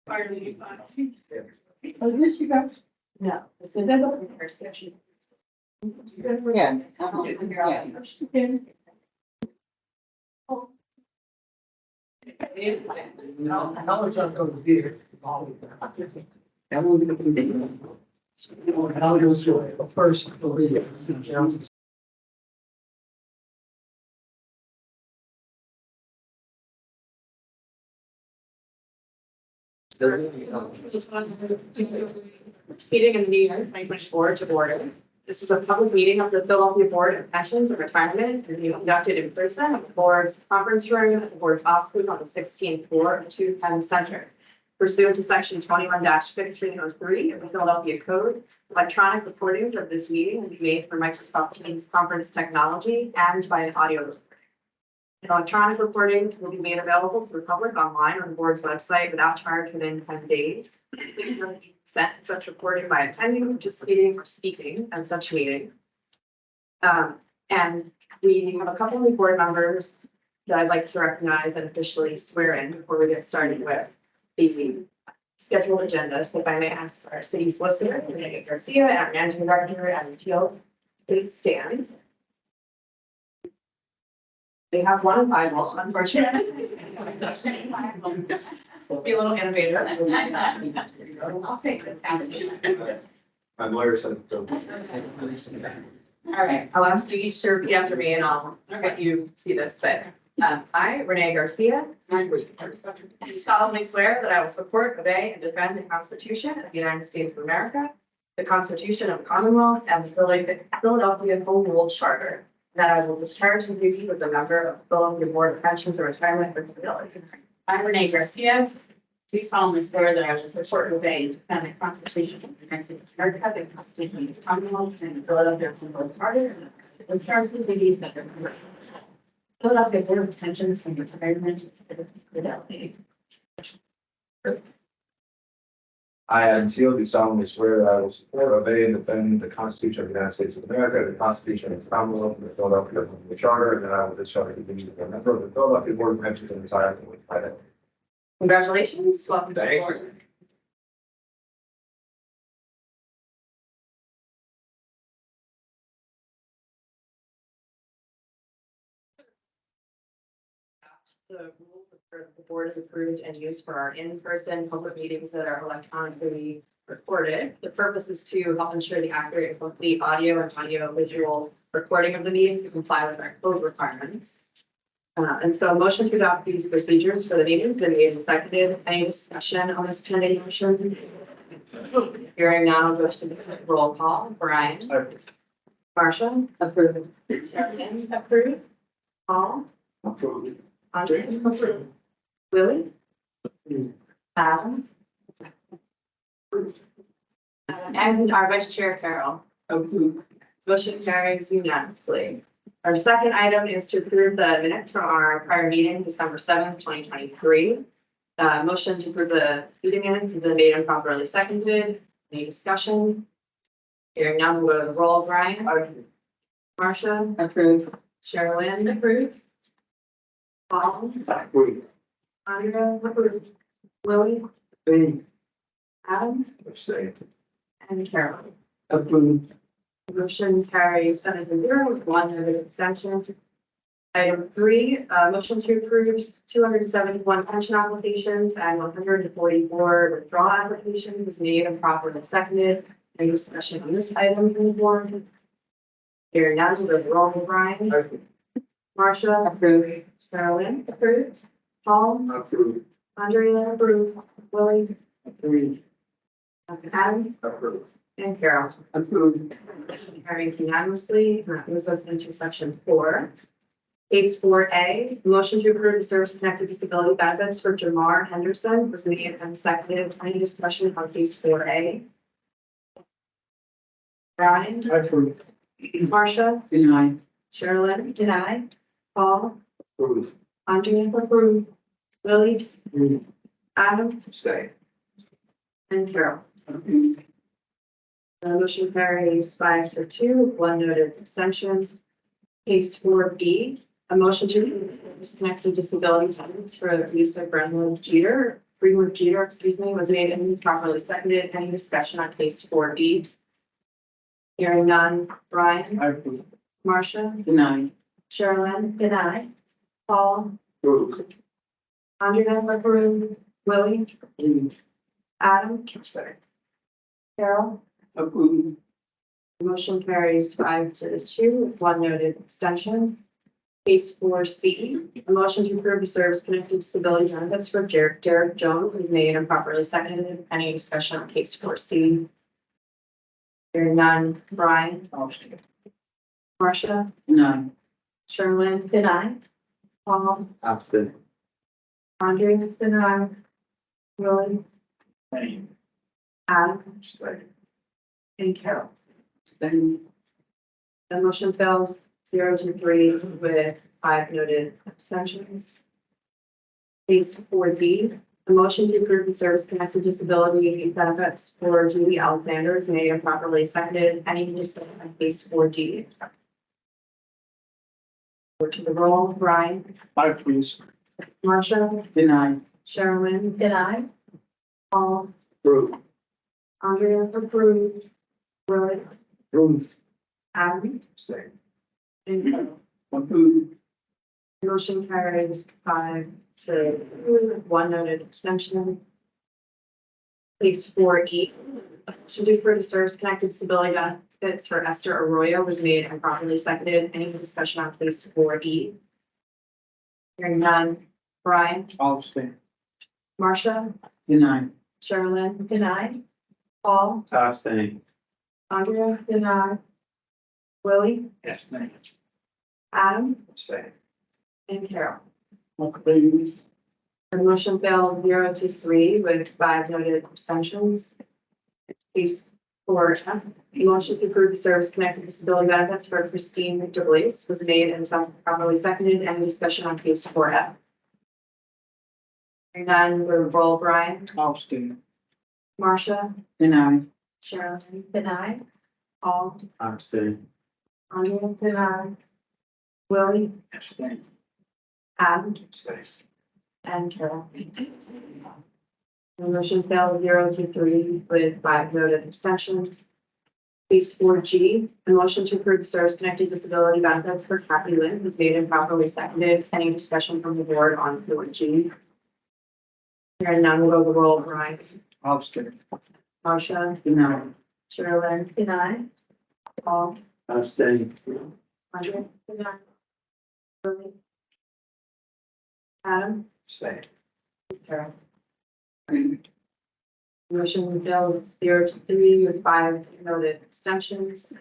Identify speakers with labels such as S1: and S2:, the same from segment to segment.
S1: Fire meeting.
S2: Oh, yes, you guys.
S3: No, it's another person.
S2: Yeah.
S4: How is that going to be here? That will be. How it goes first.
S1: Proceeding in the New Year 2024 to order. This is a public meeting of the Philadelphia Board of Pensions and Retirement and being conducted in person at the board's conference room at the board's offices on the 16th floor of 210 Center. Pursuant to section 21-1503 of the Philadelphia Code, electronic recordings of this meeting will be made for Microsoft Teams conference technology and by an audio recording. An electronic recording will be made available to the public online on the board's website without charge within 10 days. Please note that you consent to such recording by attending, participating, or speaking at such meeting. And we have a couple of board members that I'd like to recognize and officially swear in before we get started with the scheduled agenda. So if I may ask our city solicitor, Renee Garcia, and our managing director, Adam Teal, please stand. They have one Bible, unfortunately. So be a little innovative. I'll take this out.
S5: My lawyer said so.
S1: All right, I'll ask you each to repeat after me and I'll let you see this, but I, Renee Garcia, do solemnly swear that I will support, obey, and defend the Constitution of the United States of America, the Constitution of the Commonwealth, and the Philadelphia Home Rule Charter. That I will discharge the duties as a member of the Philadelphia Board of Pensions and Retirement for Fidelity.
S3: I, Renee Garcia, do solemnly swear that I will support, obey, and defend the Constitution of the United States of America, the Constitution of the Commonwealth, and the Philadelphia Home Rule Charter, and discharge the duties of the Philadelphia Board of Pensions and Retirement for Fidelity.
S5: I, Adam Teal, do solemnly swear that I will support, obey, and defend the Constitution of the United States of America, the Constitution of the Commonwealth, and the Philadelphia Home Rule Charter, and that I will discharge the duties of a member of the Philadelphia Board of Pensions and Retirement with fidelity.
S1: Congratulations, welcome to the
S5: Thank
S1: board. The rules for the board is approved and used for our in-person public meetings that are electronically recorded. The purpose is to help ensure the accurate and complete audio and audio visual recording of the meeting to comply with our code requirements. And so a motion to adopt these procedures for the meeting has been made and seconded. Any discussion on this pending motion? Hearing none, I'll go to the roll call. Brian? Marcia? Approved. Shannon? Approved. Paul?
S5: Approved.
S1: Andre? Approved. Willie? Adam? And our vice chair, Carol. Motion carries unanimously. Our second item is to approve the minutes from our prior meeting, December 7th, 2023. Motion to approve the meeting minutes has been made and properly seconded. Any discussion? Hearing none, we'll go to the roll. Brian? Marcia? Approved. Sherilyn? Approved. Paul?
S5: Approved.
S1: Andrea? Approved. Willie? Adam?
S5: Abstain.
S1: And Carol.
S4: Approved.
S1: Motion carries 7-0 with one negative abstention. Item 3, motion to approve 271 pension applications and 144 withdrawal applications is made and properly seconded. Any discussion on this item from the board? Hearing none, we'll go to the roll. Brian? Marcia? Approved. Sherilyn? Approved. Paul?
S5: Approved.
S1: Andrea? Approved. Willie?
S4: Approved.
S1: Adam?
S5: Approved.
S1: And Carol.
S4: Approved.
S1: Motion carries unanimously. That moves us into section 4. Case 4A, motion to approve the service-connected disability benefits for Jamar Henderson was made and seconded. Any discussion on case 4A? Brian?
S4: Approved.
S1: Marcia?
S4: Denied.
S1: Sherilyn? Deny. Paul?
S5: Approved.
S1: Andrea? Approved. Willie?
S4: Approved.
S1: Adam?
S5: Abstain.
S1: And Carol.
S4: Approved.
S1: The motion carries 5-2 with one noted abstention. Case 4B, a motion to approve disconnected disability benefits for Lisa Brennan Jeter, Greenwood Jeter, excuse me, was made and properly seconded. Any discussion on case 4B? Hearing none. Brian?
S4: I approve.
S1: Marcia?
S2: Deny.
S1: Sherilyn? Deny. Paul?
S5: Approved.
S1: Andrea? Approve. Willie? Adam? Carol?
S2: Approve.
S1: Motion carries 5-2 with one noted extension. Case 4C, a motion to approve the service-connected disability benefits for Derek Jones was made and properly seconded. Any discussion on case 4C? Hearing none. Brian?
S2: Abstain.
S1: Marcia?
S2: Deny.
S1: Sherilyn? Deny. Paul?
S5: Abstain.
S1: Andrea? Deny. Willie? Adam? And Carol.
S2: Abstain.
S1: The motion fails 0-3 with 5 noted abstentions. Case 4D, a motion to approve the service-connected disability benefits for Julie Alexander is made and properly seconded. Any discussion on case 4D? Go to the roll. Brian?
S4: I approve.
S1: Marcia?
S2: Deny.
S1: Sherilyn? Deny. Paul?
S5: Approved.
S1: Andrea? Approved. Willie?
S4: Approve.
S1: Adam?
S5: Abstain.
S1: And Carol.
S2: Approve.
S1: Motion carries 5-2 with one noted abstention. Case 4E, should do for the service-connected disability benefits for Esther Arroyo was made and properly seconded. Any discussion on case 4E? Hearing none. Brian?
S4: Abstain.
S1: Marcia?
S2: Deny.
S1: Sherilyn? Deny. Paul?
S5: Abstain.
S1: Andrea? Deny. Willie?
S5: Yes.
S1: Adam?
S5: Abstain.
S1: And Carol.
S2: Approve.
S1: The motion failed 0-3 with 5 noted abstentions. Case 4F, a motion to approve the service-connected disability benefits for Christine DeBlaise was made and some properly seconded. Any discussion on case 4F? Hearing none, we'll roll. Brian?
S4: Abstain.
S1: Marcia?
S2: Deny.
S1: Sherilyn? Deny. Paul?
S5: Abstain.
S1: Andrea? Deny. Willie?
S4: Abstain.
S1: Adam?
S5: Abstain.
S1: And Carol. The motion failed 0-3 with 5 noted abstentions. Case 4G, a motion to approve the service-connected disability benefits for Kathy Lynn was made and properly seconded. Any discussion from the board on 4G? Hearing none, we'll go to the roll. Brian?
S4: Abstain.
S1: Marcia?
S2: Deny.
S1: Sherilyn? Deny. Paul?
S5: Abstain.
S1: Andrea? Deny. Willie? Adam?
S5: Abstain.
S1: Carol. Motion failed 0-3 with 5 noted abstentions.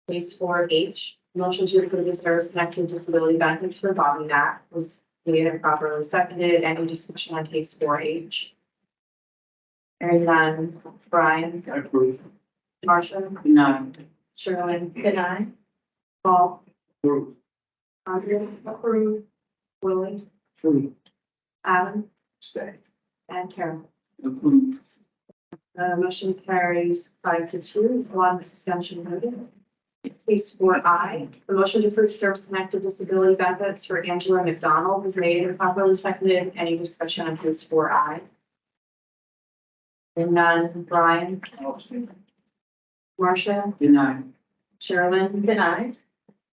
S1: Case 4H, motion to approve the service-connected disability benefits for Bobby Knapp was made and properly seconded. Any discussion on case 4H? Hearing none. Brian?
S4: I approve.
S1: Marcia?
S2: Deny.
S1: Sherilyn? Deny. Paul?
S4: Approve.
S1: Andrea? Approve. Willie?
S4: Approve.
S1: Adam?
S5: Abstain.
S1: And Carol.
S2: Approve.
S1: Motion carries 5-2, one abstention noted. Case 4I, the motion to approve service-connected disability benefits for Angela McDonald was made and properly seconded. Any discussion on case 4I? And none. Brian?
S4: Abstain.
S1: Marcia?
S2: Deny.
S1: Sherilyn? Deny.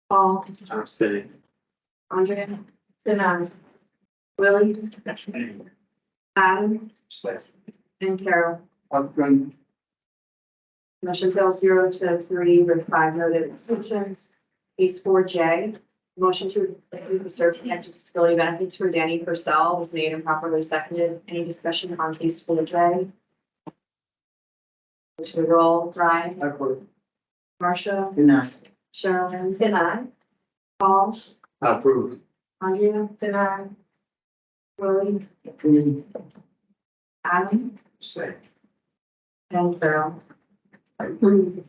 S1: Paul?
S5: Abstain.
S1: Andrea? Deny. Willie?
S4: Abstain.
S1: Adam?
S5: Abstain.
S1: And Carol.
S4: Abstain.
S1: Motion fails 0-3 with 5 noted abstentions. Case 4J, motion to approve the service-connected disability benefits for Danny Purcell was made and properly seconded. Any discussion on case 4J? To the roll. Brian?
S4: I approve.
S1: Marcia?
S2: Deny.
S1: Sherilyn? Deny. Paul?
S5: Approved.
S1: Andrea? Deny. Willie?
S2: Approve.
S1: Adam?
S5: Abstain.
S1: And Carol.
S2: Approve.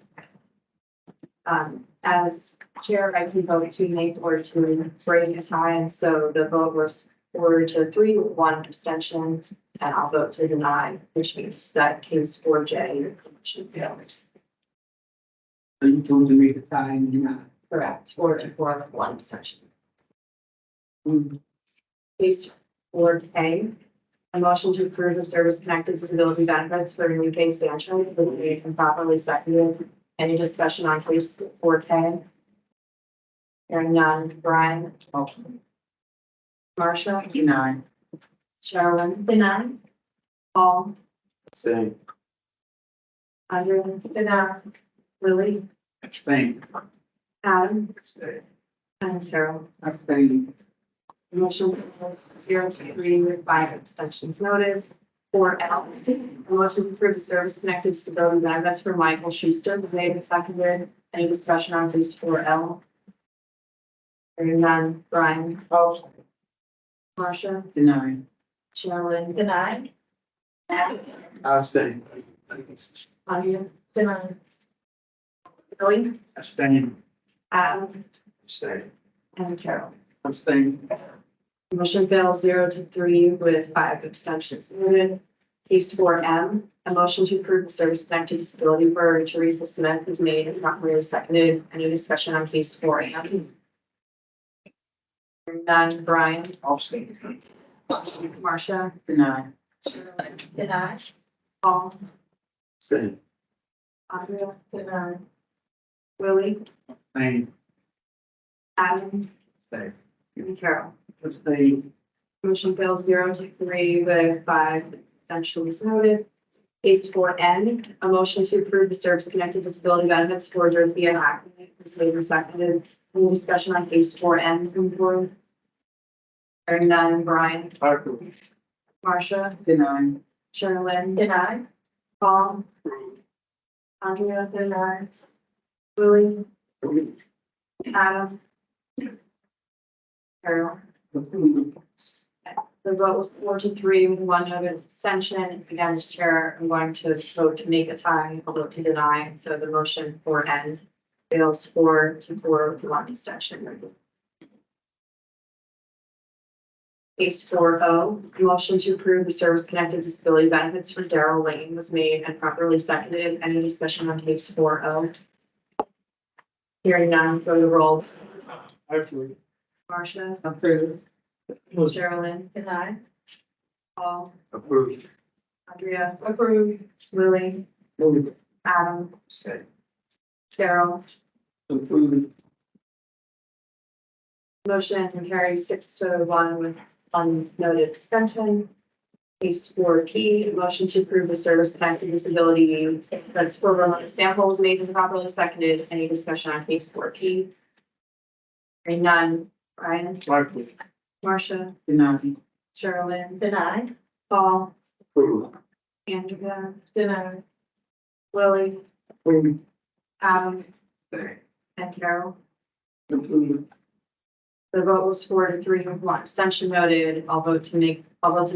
S1: As chair, I can vote to make or to break a tie, and so the vote was 4-3 with 1 abstention, and I'll vote to deny, which means that case 4J motion fails.
S2: Are you told to make a tie and deny?
S1: Correct, 4-4 with 1 abstention. Case 4K, A motion to approve the service-connected disability benefits for New Case Sanchez was made and properly seconded. Any discussion on case 4K? Hearing none. Brian? Marcia?
S2: Deny.
S1: Sherilyn?
S3: Deny.
S1: Paul?
S5: Same.
S1: Andrea?
S3: Deny.
S1: Lily?
S2: Abstain.
S1: Adam?
S5: Stay.
S1: And Carol?
S2: Abstain.
S1: Motion passes 0-3 with 5 abstentions noted. 4L, a motion to approve the service-connected disability benefits for Michael Schuster was made and seconded. Any discussion on case 4L? Hearing none. Brian? Marcia?
S2: Deny.
S1: Sherilyn?
S3: Deny.
S2: Abstain.
S1: Andrea?
S3: Deny.
S1: Billy?
S2: Abstain.
S1: Adam?
S5: Stay.
S1: And Carol?
S2: Abstain.
S1: Motion fails 0-3 with 5 abstentions noted. Case 4M, a motion to approve the service-connected disability for Teresa Smith is made and properly seconded. Any discussion on case 4M? Hearing none. Brian?
S2: Abstain.
S1: Marcia?
S2: Deny.
S1: Sherilyn?
S3: Deny.
S1: Paul?
S2: Abstain.
S1: Andrea? Deny. Willie?
S2: Abstain.
S1: Adam?
S5: Stay.
S1: And Carol?
S2: Abstain.
S1: Motion fails 0-3 with 5 abstentions noted. Case 4N, a motion to approve the service-connected disability benefits for Dorothea Hackney is made and seconded. Any discussion on case 4N from the board? Hearing none. Brian? Marcia?
S2: Deny.
S1: Sherilyn?
S3: Deny.
S1: Paul? Andrea? Deny. Willie? Adam? Carol? The vote was 4-3 with 1 noted abstention. Again, as chair, I'm going to vote to make a tie, a vote to deny. So the motion 4N fails 4-4 with 1 abstention. Case 4O, motion to approve the service-connected disability benefits for Daryl Lane was made and properly seconded. Any discussion on case 4O? Hearing none, go to roll.
S2: Approved.
S1: Marcia?
S2: Approved.
S1: Sherilyn?
S3: Deny.
S1: Paul?
S5: Approved.
S1: Andrea? Approved. Lily? Adam?
S5: Stay.
S1: Carol?
S2: Approved.
S1: Motion carries 6-1 with unnoted abstention. Case 4P, motion to approve the service-connected disability that's for remote samples made and properly seconded. Any discussion on case 4P? Hearing none. Brian?
S2: Approved.
S1: Marcia?
S2: Deny.
S1: Sherilyn?
S3: Deny.
S1: Paul?
S2: Approved.
S1: Andrea? Deny. Lily?
S2: Approved.
S1: Adam?
S5: Stay.
S1: And Carol?
S2: Approved.
S1: The vote was 4-3 with 1 abstention noted. I'll vote to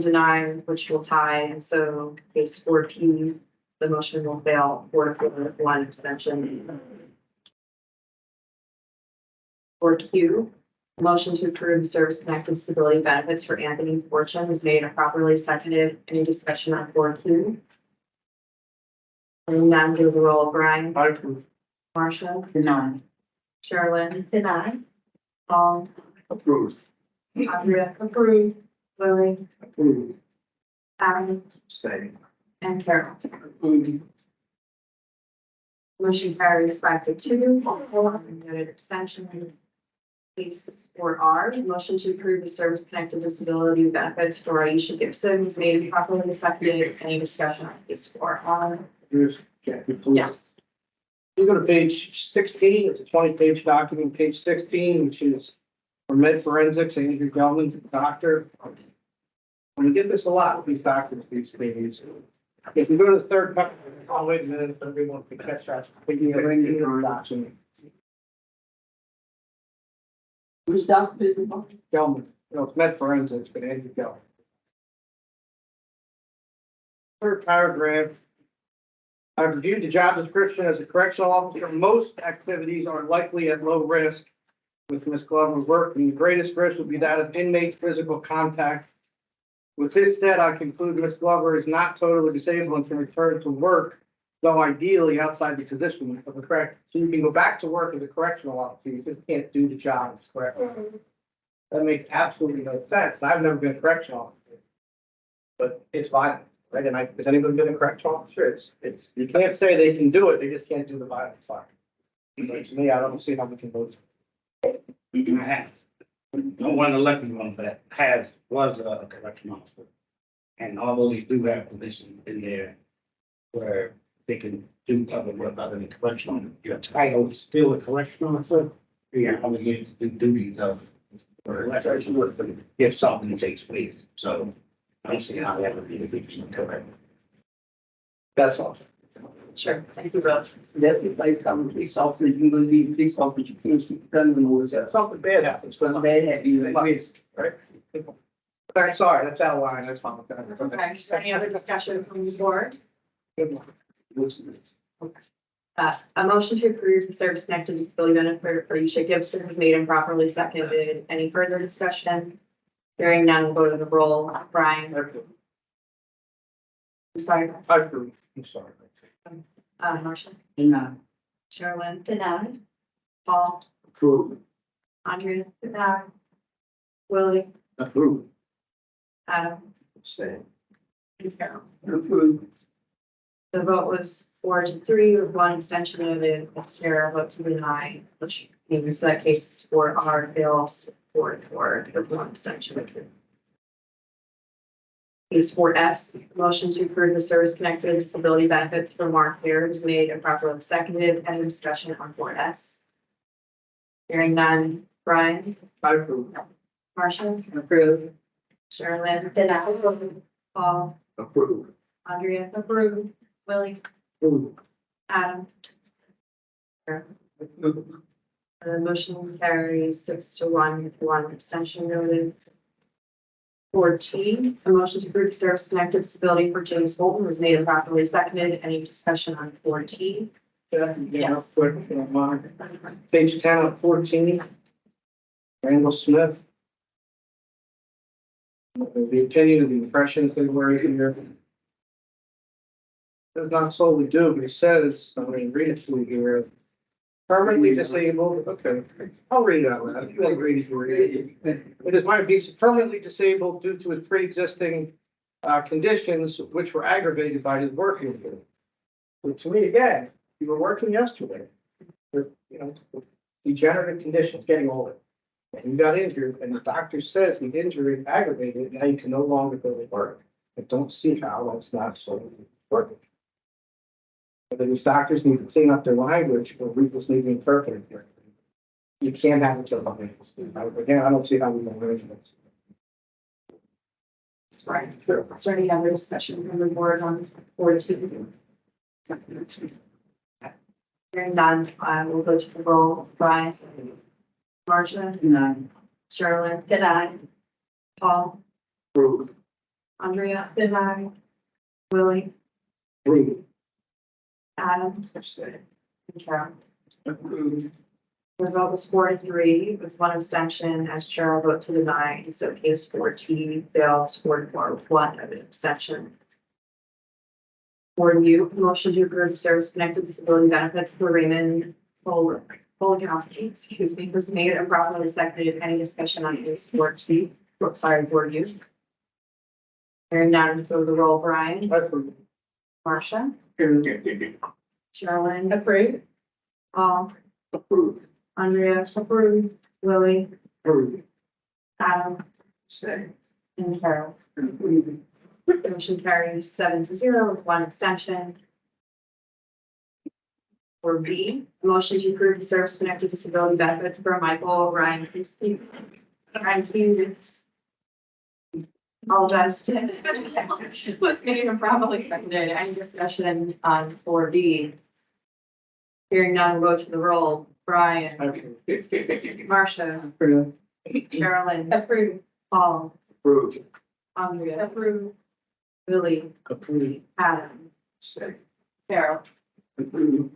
S1: deny, which will tie. And so case 4P, the motion will fail 4-4 with 1 abstention. 4Q, motion to approve the service-connected disability benefits for Anthony Fortune was made and properly seconded. Any discussion on 4Q? Hearing none, do the roll. Brian?
S2: Approved.
S1: Marcia?
S2: Deny.
S1: Sherilyn?
S3: Deny.
S1: Paul?
S2: Approved.
S1: Andrea? Approved. Lily?
S2: Approved.
S1: Adam?
S5: Stay.
S1: And Carol?
S2: Approved.
S1: Motion carries 5-2. Noted abstention. Case 4R, motion to approve the service-connected disability benefits for Aisha Gibson was made and properly seconded. Any discussion on case 4R? Yes.
S4: You go to page 16, it's a 20-page document, page 16, which is for med forensics, Andrew Gelman, doctor. When you get this a lot with these doctors these days. If you go to the third, oh, wait a minute, everyone can catch that. Document.
S2: Who's Dr.
S4: Gelman, it's med forensics, but Andrew Gelman. Third paragraph. I've reviewed the job description as a correctional officer. Most activities are likely at low risk with Ms. Glover's work, and the greatest risk would be that of inmates' physical contact. With this said, I conclude Ms. Glover is not totally disabled and can return to work, though ideally outside the position of the correct. So you can go back to work as a correctional officer, you just can't do the job correctly. That makes absolutely no sense. I've never been a correctional officer. But it's violent, right? And has anybody been a correctional officer? It's, you can't say they can do it, they just can't do the violence part. But to me, I don't see how we can vote.
S6: I have. No one elected one that was a correctional officer. And all these do have positions in there where they can do other work other than correctional. Your title is still a correctional officer. You're obligated to do duties of, or if something takes place. So I don't see how that would be correct.
S4: That's all.
S1: Sure, thank you, Bill.
S2: That's like, police officer, you're gonna be a police officer, you can't shoot gun when was that.
S4: Something bad happens, but
S2: Something bad happen, like this.
S4: right? That's sorry, that's out of line, that's fine.
S1: That's okay. Is there any other discussion from the board?
S4: Good one.
S1: A motion to approve the service connected disability benefit for Isha Gibson was made and properly seconded. Any further discussion? Hearing none, we'll go to the roll. Brian,
S4: I approve.
S1: I'm sorry,
S4: I approve. I'm sorry.
S1: Marcia,
S2: Deny.
S1: Sherilyn. Denied. Paul,
S2: Approve.
S1: Andrea. Denied. Willie,
S2: Approve.
S1: Adam,
S2: Say.
S1: and Carol.
S2: Approve.
S1: The vote was 4-3 with one abstention noted, the chair vote to deny, which means that case for our bills 4-4 with one abstention. Case for S, motion to approve the service connected disability benefits for Mark Fair was made and properly seconded. Any discussion on 4S? Hearing none. Brian,
S4: I approve.
S1: Marcia,
S2: Approve.
S1: Sherilyn. Denied. Paul,
S2: Approve.
S1: Andrea, approved. Willie,
S2: Approve.
S1: Adam. The motion carries 6-1 with one abstention noted. 14, a motion to approve the service connected disability for James Bolton was made and properly seconded. Any discussion on 14? Yes.
S4: Quick, if you don't mind. Page 10 of 14. Randall Smith. The opinion of the impressions they were here. Does not solely do, but he says, I'm going to read it to you here. Permanently disabled, okay, I'll read it out loud. If you want to read it, you read it. It is my be permanently disabled due to its pre-existing conditions which were aggravated by his working. But to me, again, you were working yesterday with, degenerative conditions, getting older. And you got injured, and the doctor says the injury aggravated, and now you can no longer go to work. I don't see how that's not so working. But these doctors need to clean up their language, or we just need to interpret it here. You can't have it till the hands. Again, I don't see how we can arrange this.
S1: That's right. Is there any other discussion from the board on 14? Hearing none, I will go to the roll. Brian, Marcia,
S2: Deny.
S1: Sherilyn. Denied. Paul,
S2: Approve.
S1: Andrea. Denied. Willie,
S2: Approve.
S1: Adam,
S2: Say.
S1: and Carol.
S2: Approve.
S1: The vote was 4-3 with one abstention as chair will vote to deny. And so case 14 fails 4-4 with one abstention. For you, motion to approve service connected disability benefits for Raymond Polakowski, excuse me, was made and properly seconded. Any discussion on case 14? For you. Hearing none, go to the roll. Brian,
S4: I approve.
S1: Marcia,
S2: Approve.
S1: Sherilyn. Approved. Paul,
S2: Approve.
S1: Andrea, approved. Willie,
S2: Approve.
S1: Adam,
S2: Say.
S1: and Carol.
S2: Approve.
S1: Motion carries 7-0 with one abstention. For B, motion to approve the service connected disability benefits for Michael Ryan Hughes. Apologize. Was made and probably seconded. Any discussion on 4B? Hearing none, we'll go to the roll. Brian,
S4: Okay.
S1: Marcia,
S2: Approve.
S1: Sherilyn. Approved. Paul,
S2: Approve.
S1: Andrea. Approved. Willie,
S2: Approve.
S1: Adam,
S2: Say.
S1: Carol.
S2: Approve.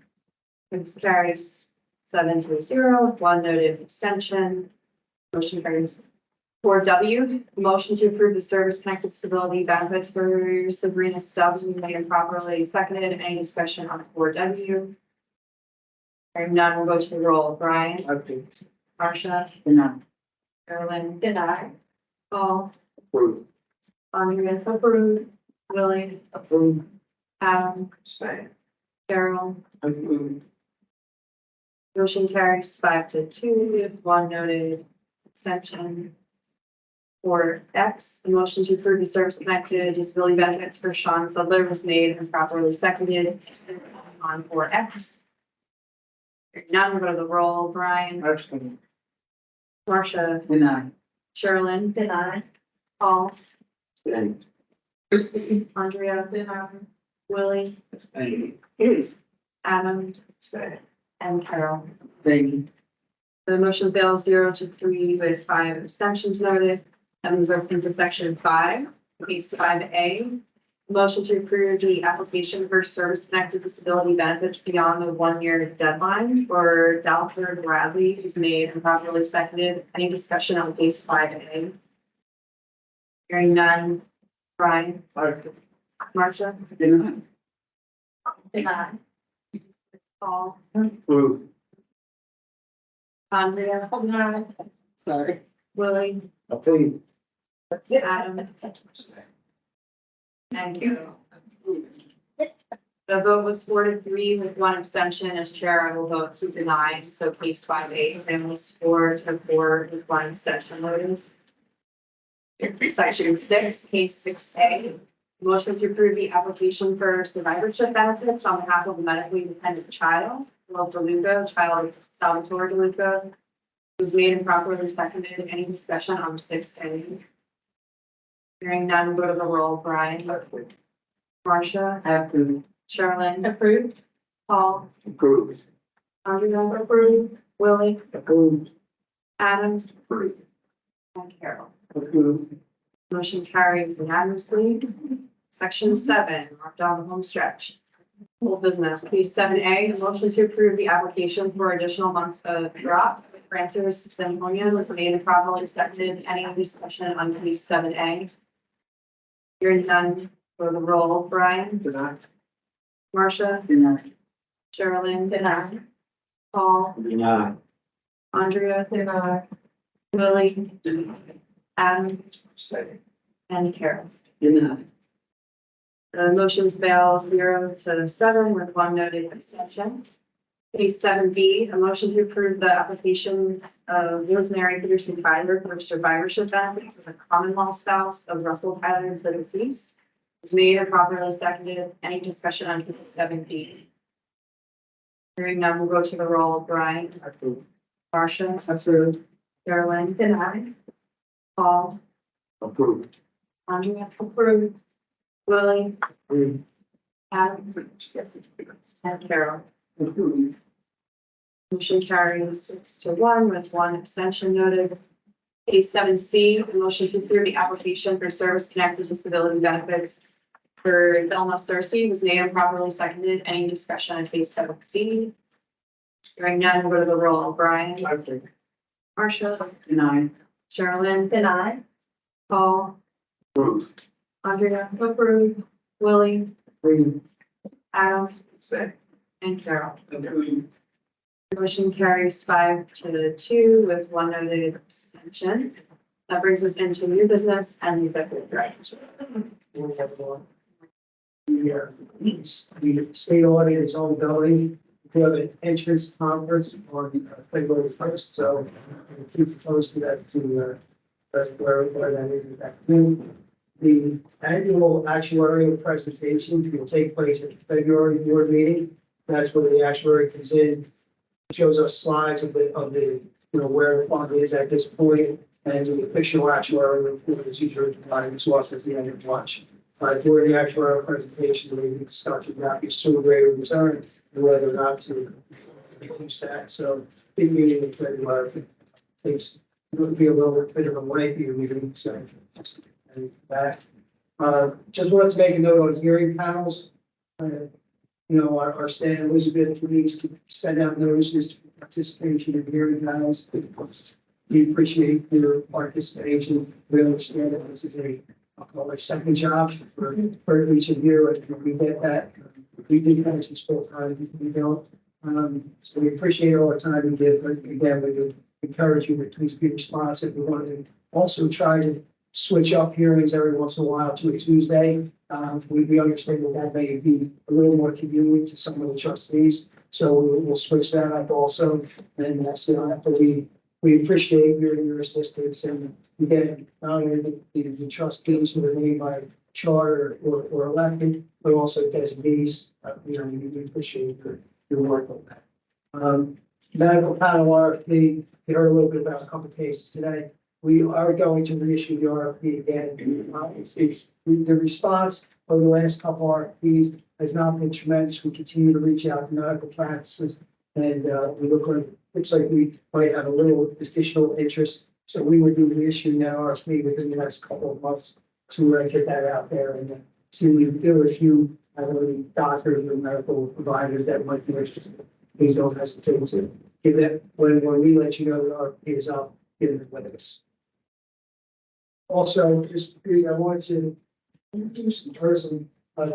S1: This carries 7-0 with one noted abstention. Motion carries. For W, motion to approve the service connected disability benefits for Sabrina Stubbs was made and properly seconded. Any discussion on 4W? Hearing none, we'll go to the roll. Brian,
S4: I approve.
S1: Marcia,
S2: Deny.
S1: Carolyn. Denied. Paul,
S2: Approve.
S1: Andrea, approved. Willie,
S2: Approved.
S1: Adam,
S5: Stay.
S1: Carol,
S2: Approved.
S1: motion carries 5-2 with one noted extension. For X, the motion to approve the service connected disability benefits for Sean Sudler was made and properly seconded on for X. Hearing none, we'll go to the roll. Brian,
S4: Absolutely.
S1: Marcia,
S2: Denied.
S1: Sherilyn. Denied. Paul,
S2: Stay.
S1: Andrea, Willie, Adam,
S5: Stay.
S1: and Carol.
S2: Thank you.
S1: The motion fails 0-3 with 5 abstentions noted. That moves us into section 5, case 5A. Motion to approve the application for service connected disability benefits beyond the 1-year deadline for Dalford Bradley is made and properly seconded. Any discussion on case 5A? Hearing none. Brian, Marcia,
S2: Denied.
S1: Paul,
S2: Approved.
S1: Andrea,
S2: Sorry.
S1: Willie,
S2: Approved.
S1: Adam, and Carol. The vote was 4-3 with 1 abstention. As chair, I will vote to deny. So case 5A fails 4-4 with 1 abstention voted. Section 6, case 6A. Motion to approve the application for survivorship benefits on behalf of a medically dependent child, Will DeLuca, child Salvatore DeLuca, was made and properly seconded. Any discussion on 6A? Hearing none, go to the roll. Brian, Marcia,
S2: Approved.
S1: Sherilyn. Approved. Paul,
S2: Approved.
S1: Andrea, approved. Willie,
S2: Approved.
S1: Adam,
S2: Approved.
S1: and Carol.
S2: Approved.
S1: Motion carries unanimously. Section 7, marked on the home stretch. Old business, case 7A, a motion to approve the application for additional months of drop. Francis Simonian was made and properly seconded. Any discussion on case 7A? Hearing none, go to the roll. Brian,
S2: Denied.
S1: Marcia,
S2: Denied.
S1: Sherilyn, Paul,
S2: Denied.
S1: Andrea, Willie, Adam,
S5: Stay.
S1: and Carol.
S2: Denied.
S1: The motion fails 0-7 with 1 noted abstention. Case 7B, a motion to approve the application of Rosemary Peterson Tyler for survivorship benefits as a common law spouse of Russell Tyler, the deceased. Was made and properly seconded. Any discussion on case 7B? Hearing none, we'll go to the roll. Brian,
S2: Approved.
S1: Marcia,
S2: Approved.
S1: Carolyn, denied. Paul,
S2: Approved.
S1: Andrea, approved. Willie,
S2: Approved.
S1: Adam, and Carol.
S2: Approved.
S1: Motion carries 6-1 with 1 abstention noted. Case 7C, a motion to approve the application for service-connected disability benefits for Thelma Cersei was made and properly seconded. Any discussion on case 7C? Hearing none, go to the roll. Brian, Marcia,
S2: Denied.
S1: Sherilyn, denied. Paul,
S2: Approved.
S1: Andrea, approved. Willie,
S2: Approved.
S1: Adam,
S5: Stay.
S1: and Carol.
S2: Approved.
S1: Motion carries 5-2 with 1 noted abstention. That brings us into new business and executive director.
S7: The state audit is ongoing. We have an entrance conference on February 1st, so we'll keep posted as to where that is at that point. The annual actuarial presentation will take place at the February board meeting. That's where the actuary comes in, shows us slides of the where the fund is at this point, and the official actuarial report is usually provided to us at the end of March. During the actuarial presentation, we discussed about your sewer rate of return and whether or not to reduce that. So big meeting in February. Things would be a little bit of a lengthy meeting, so just that. Just wanted to make a note on hearing panels. Our Stan Elizabeth needs to send out notices for participation in hearing panels. We appreciate your participation. We understand that this is I'll call it a second job for each of you, and we get that. We do finish this full time, we don't. So we appreciate all the time you give, but again, we do encourage you to please be responsive. We want to also try to switch up hearings every once in a while to a Tuesday. We understand that that may be a little more convenient to some of the trustees, so we'll switch that up also. And but we appreciate your assistance, and again, not only the trustees who are named by charter or elected, but also designees. We appreciate your work on that. Medical panel RFP, we heard a little bit about a couple of cases today. We are going to reissue the RFP again. The response over the last couple RFPs has not been tremendous. We continue to reach out to medical practices, and looks like we might have a little additional interest. So we would be reissuing that RFP within the next couple of months to get that out there and see what we can do. If you have any doctors or medical providers that might be interested, please don't hesitate to give that, when we let you know that RFP is up, give it with us. Also, I wanted to introduce in person,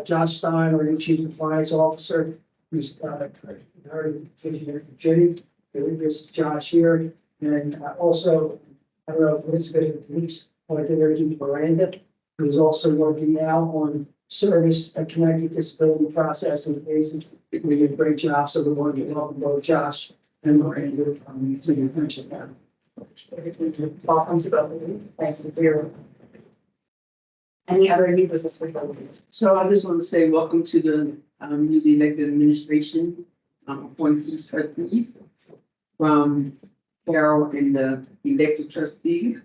S7: Josh Stein, our new Chief Compliance Officer, who's, heard engineer from Jenny. This is Josh here, and also, I don't know if Elizabeth Denise wanted to introduce Miranda, who's also working now on service and connected disability processing cases. We did a great job, so we want to welcome both Josh and Miranda to the attention now.
S1: Welcome to both of you. Thank you for your. Any other new business for both of you?
S2: So I just want to say welcome to the newly elected administration, appointees trustees from Carol and the elected trustees.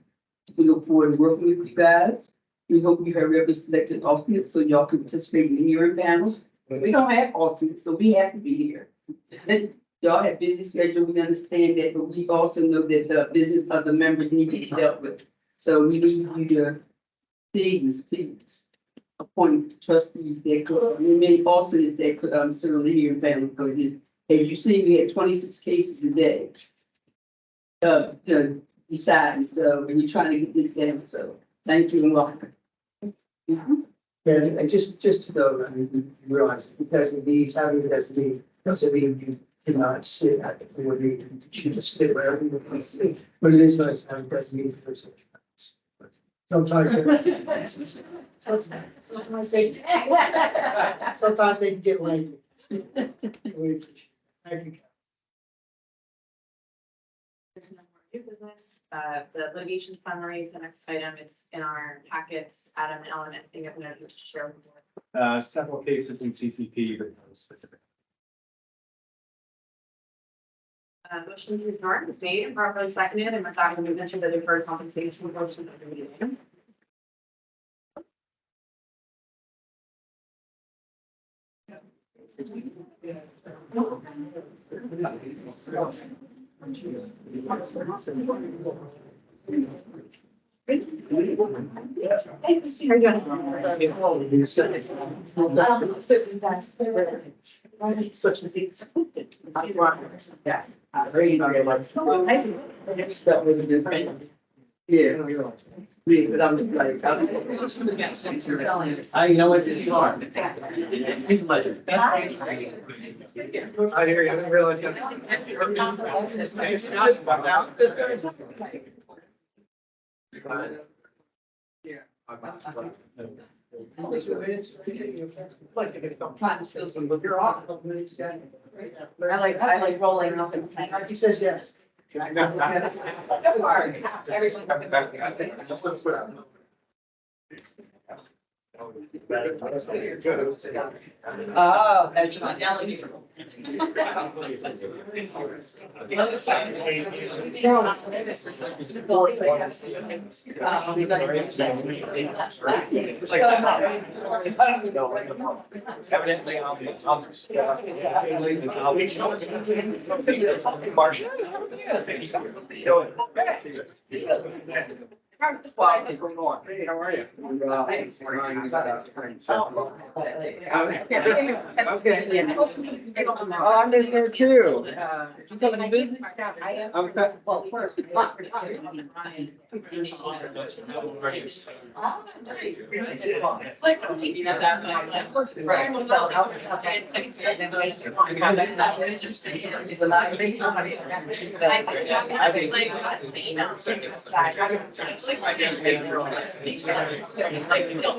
S2: We look forward to working with you guys. We hope you have ever selected alternates so y'all can participate in the hearing panel. We don't have alternates, so we have to be here. Y'all have busy schedule, we understand that, but we also know that the business of the members need to be dealt with. So we need you to please appoint trustees that could, we made alternates that could sit on the hearing panel. Because as you see, we had 26 cases today. Deciding, so we're trying to get this down, so thank you and welcome.
S7: And just to know, I mean, you realize it doesn't mean, having it doesn't mean you cannot sit at the board meeting, you choose to sit wherever you want to sit. But it is nice having it doesn't mean for switch. Sometimes they can get late. We appreciate it. Thank you.
S1: There's no more new business. The litigation summary is the next item. It's in our packets. Adam and Ellen, anything that we have to share with the board?
S8: Several cases in CCP, but no specific.
S1: Motion to adjourn is made and properly seconded, and with that, we'll move into the deferred compensation portion of the meeting. Hey, Christine, how are you doing? Switch the seats.
S2: Yeah. Yeah. But I'm like,
S8: I know what you are. It's a pleasure.
S4: I hear you, I didn't realize.
S2: trying to steal some, but you're off.
S1: I like rolling up and saying.
S7: He says yes.
S2: Oh, that's right.
S8: Evidently, what's going on?
S4: Hey, how are you?
S8: Okay.
S4: Oh, I'm just here too. I'm
S1: Well, first. It's like, you know, that.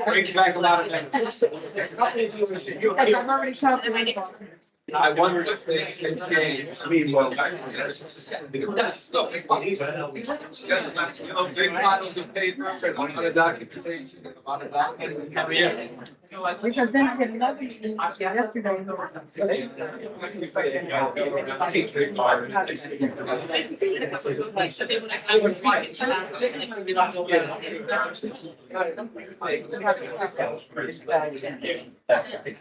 S8: Brings back a lot of things. I wondered if things had changed. I mean, well, that's so funny. Big piles of paper and a lot of documentation, a lot of documents.
S9: Because then I get another email yesterday.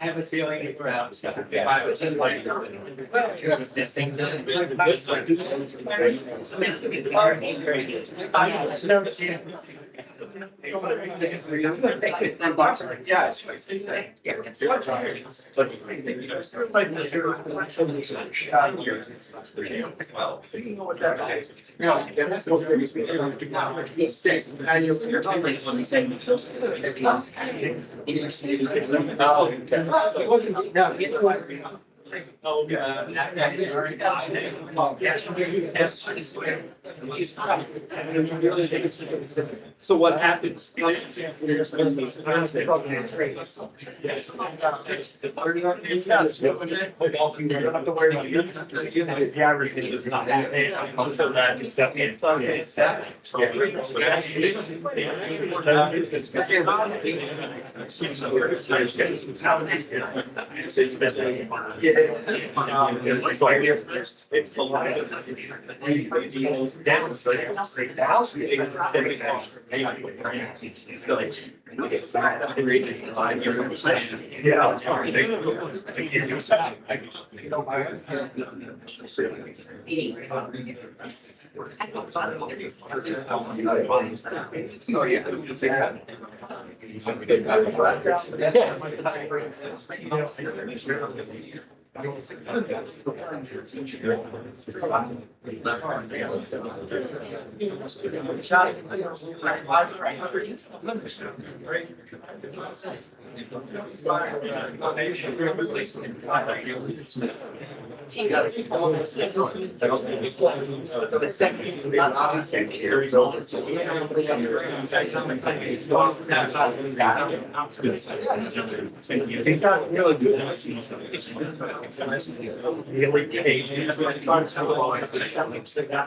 S8: I have a feeling it's around. So what happens? It's a lot of demonstrate It's not really good. Really page.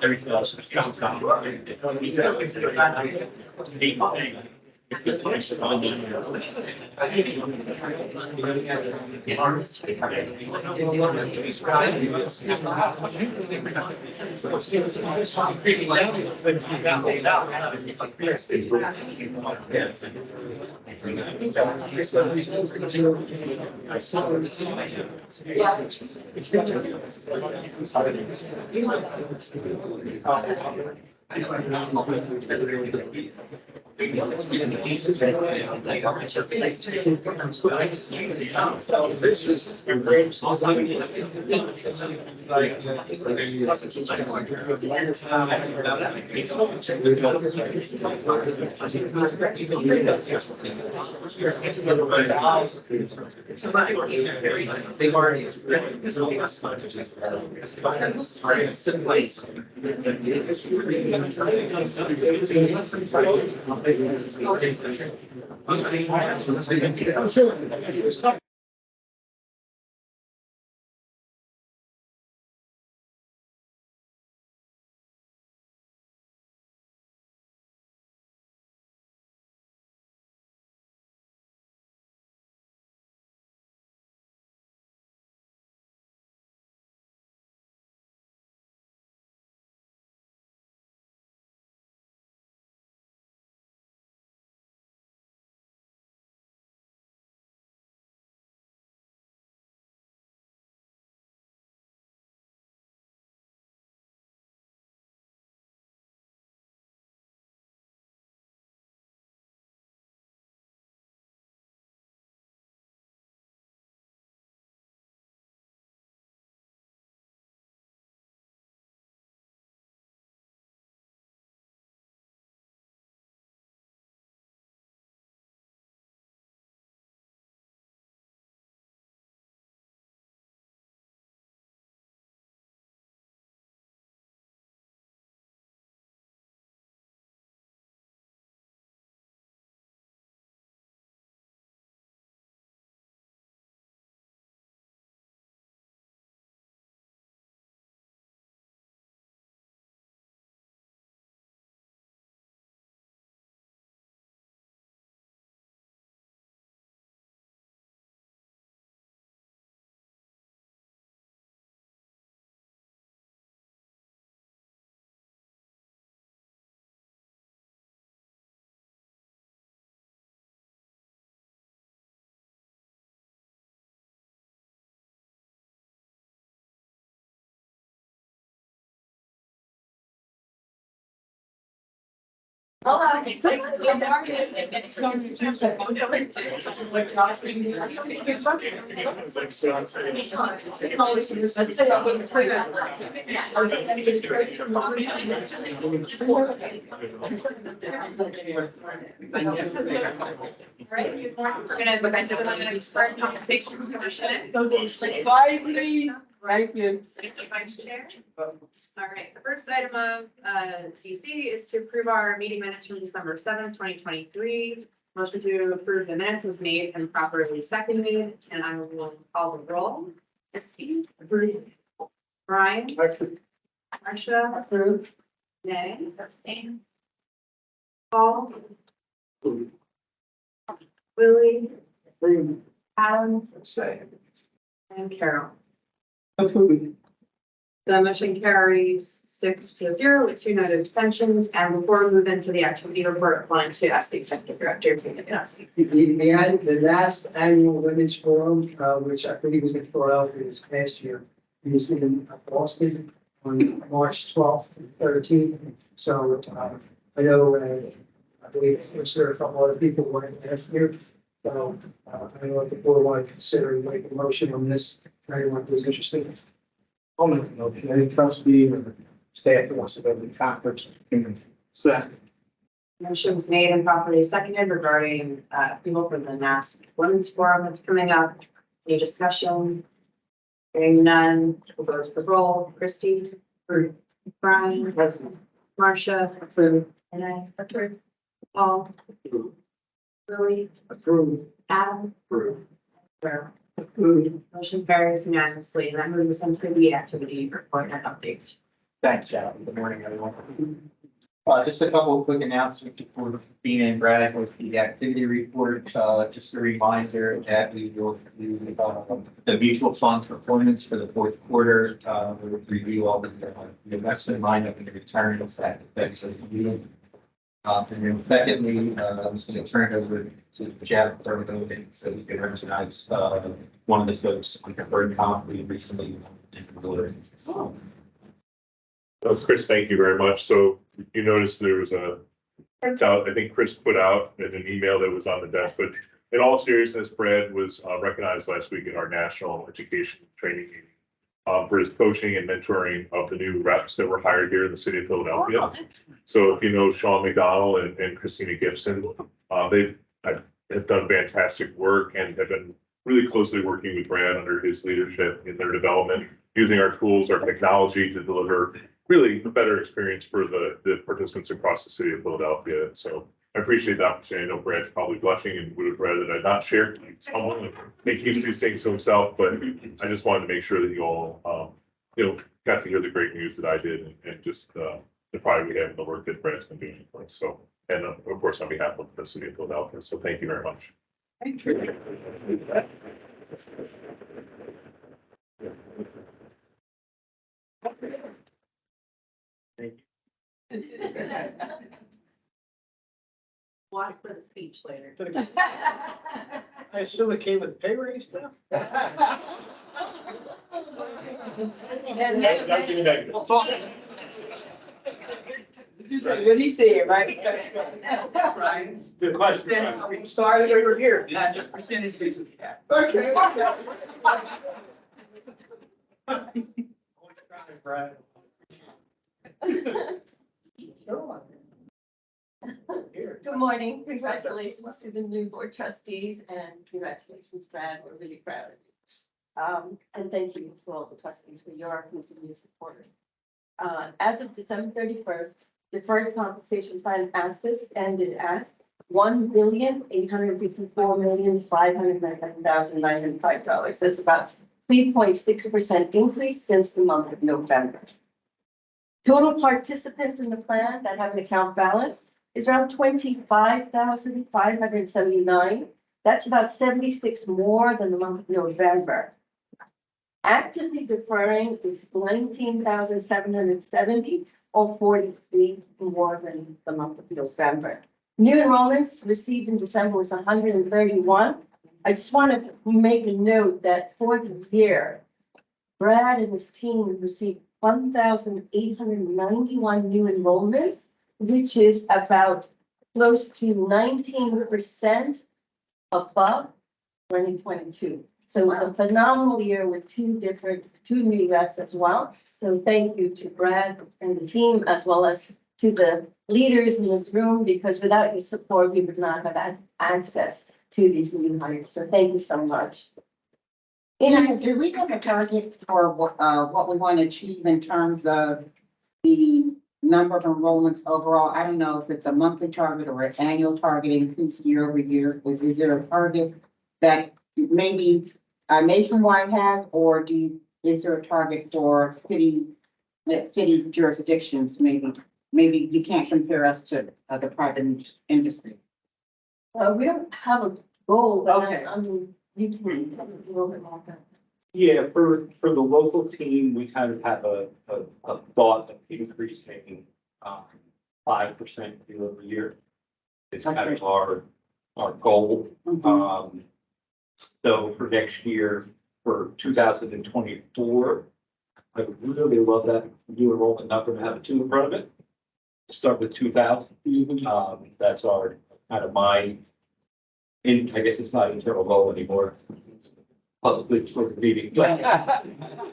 S8: Everything else is junk. They've already.
S1: Right, we're gonna go back to the start compensation commission.
S9: Bye, please. Thank you.
S1: Thank you, Vice Chair. All right, the first item of DC is to approve our meeting minutes from December 7th, 2023. Motion to approve the minutes was made and properly seconded, and I will call the roll. Christie, approved. Brian, Marcia, approved. Nay, abstain. Paul. Willie, Adam,
S5: Say.
S1: and Carol.
S2: Approved.
S1: The motion carries 6-0 with 2 noted abstentions. And before we move into the activity report, I wanted to ask the executive director to make it.
S7: The last annual women's forum, which I believe was in Philadelphia this past year, is in Boston on March 12th and 13th. So, I know, I believe there are a couple other people working last year. So, I don't know if the board wanted to consider making a motion on this, for anyone who's interested.
S6: I'll make the motion, any trustee or staff who wants to go to the conference. Second.
S1: Motion was made and properly seconded regarding people for the NASP Women's Forum that's coming up. Any discussion? Hearing none, we'll go to the roll. Christie, approved. Brian, Marcia, approved. And I approved. Paul, Lily,
S6: Approved.
S1: Adam,
S5: Approved.
S1: Carol.
S2: Approved.
S1: Motion carries unanimously, and that moves us into the activity report and update.
S10: Thanks, Sharon. Good morning, everyone. Just a couple of quick announcements before being in Brad with the activity report. Just a reminder that we will do the mutual fund performance for the fourth quarter. We'll review all the investment lineup and the returns that affects the meeting. And then secondly, I'm just going to turn it over to Jeff for a moment so we can recognize one of the folks on the bird comp we recently implemented.
S11: Oh, Chris, thank you very much. So you noticed there was I think Chris put out in an email that was on the desk, but in all seriousness, Brad was recognized last week in our national education training meeting for his coaching and mentoring of the new reps that were hired here in the city of Philadelphia. So if you know Sean McDonald and Christina Gibson, they have done fantastic work and have been really closely working with Brad under his leadership in their development, using our tools, our technology to deliver really a better experience for the participants across the city of Philadelphia. And so I appreciate the opportunity. I know Brad's probably blushing and would have rather that I not shared someone and keeps these things to himself, but I just wanted to make sure that you all, got to hear the great news that I did and just the pride we have in the work that Brad's been doing for us. So, and of course, on behalf of the city of Philadelphia. So thank you very much.
S1: Thank you. Watch for the speech later.
S4: I assume it came with pay raise stuff?
S11: We'll talk.
S2: You said what he said, right?
S6: Right. Good question.
S2: We started over here.
S4: Okay.
S6: Brad.
S9: Good morning. Congratulations to the new board trustees and congratulations, Brad. We're really proud of you. And thank you to all the trustees for your continued support. As of December 31st, deferred compensation plan assets ended at $1,854,599,905. That's about 3.6% increase since the month of November. Total participants in the plan that have an account balance is around 25,579. That's about 76 more than the month of November. Actively deferring is 19,770 or 43 more than the month of November. New enrollments received in December was 131. I just want to make a note that for the year, Brad and his team received 1,891 new enrollments, which is about close to 19% above 2022. So it was a phenomenal year with two new reps as well. So thank you to Brad and the team, as well as to the leaders in this room, because without your support, we would not have had access to these new hires. So thank you so much.
S12: Do we have a target for what we want to achieve in terms of the number of enrollments overall? I don't know if it's a monthly target or an annual target increase year over year. Is there a target that maybe Nationwide has, or is there a target for city jurisdictions? Maybe you can't compare us to the private industry.
S9: We don't have a goal, but
S12: Okay.
S9: I mean, you can tell me a little bit more about that.
S10: Yeah, for the local team, we kind of have a thought of increasing 5% year over year. It's kind of our goal. So for next year, for 2024, I would really love that new enrollment number to have a 2 in front of it. Start with 2,000. That's our kind of I guess it's not internal goal anymore. Publicly sort of meeting.
S12: So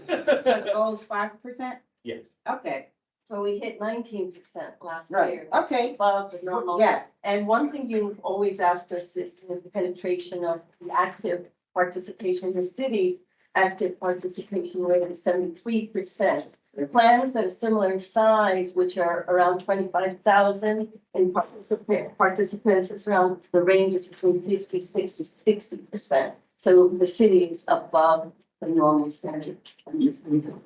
S12: the goal is 5%?
S10: Yes.
S12: Okay,
S9: So we hit 19% last
S12: right,
S9: year.
S12: okay,
S9: Above the normal.
S12: yes.
S9: And one thing you've always asked us is the penetration of the active participation in the cities. Active participation rate is 73%. The plans that are similar in size, which are around 25,000 in participants, is around, the range is between 56 to 60%. So the city is above the normal standard.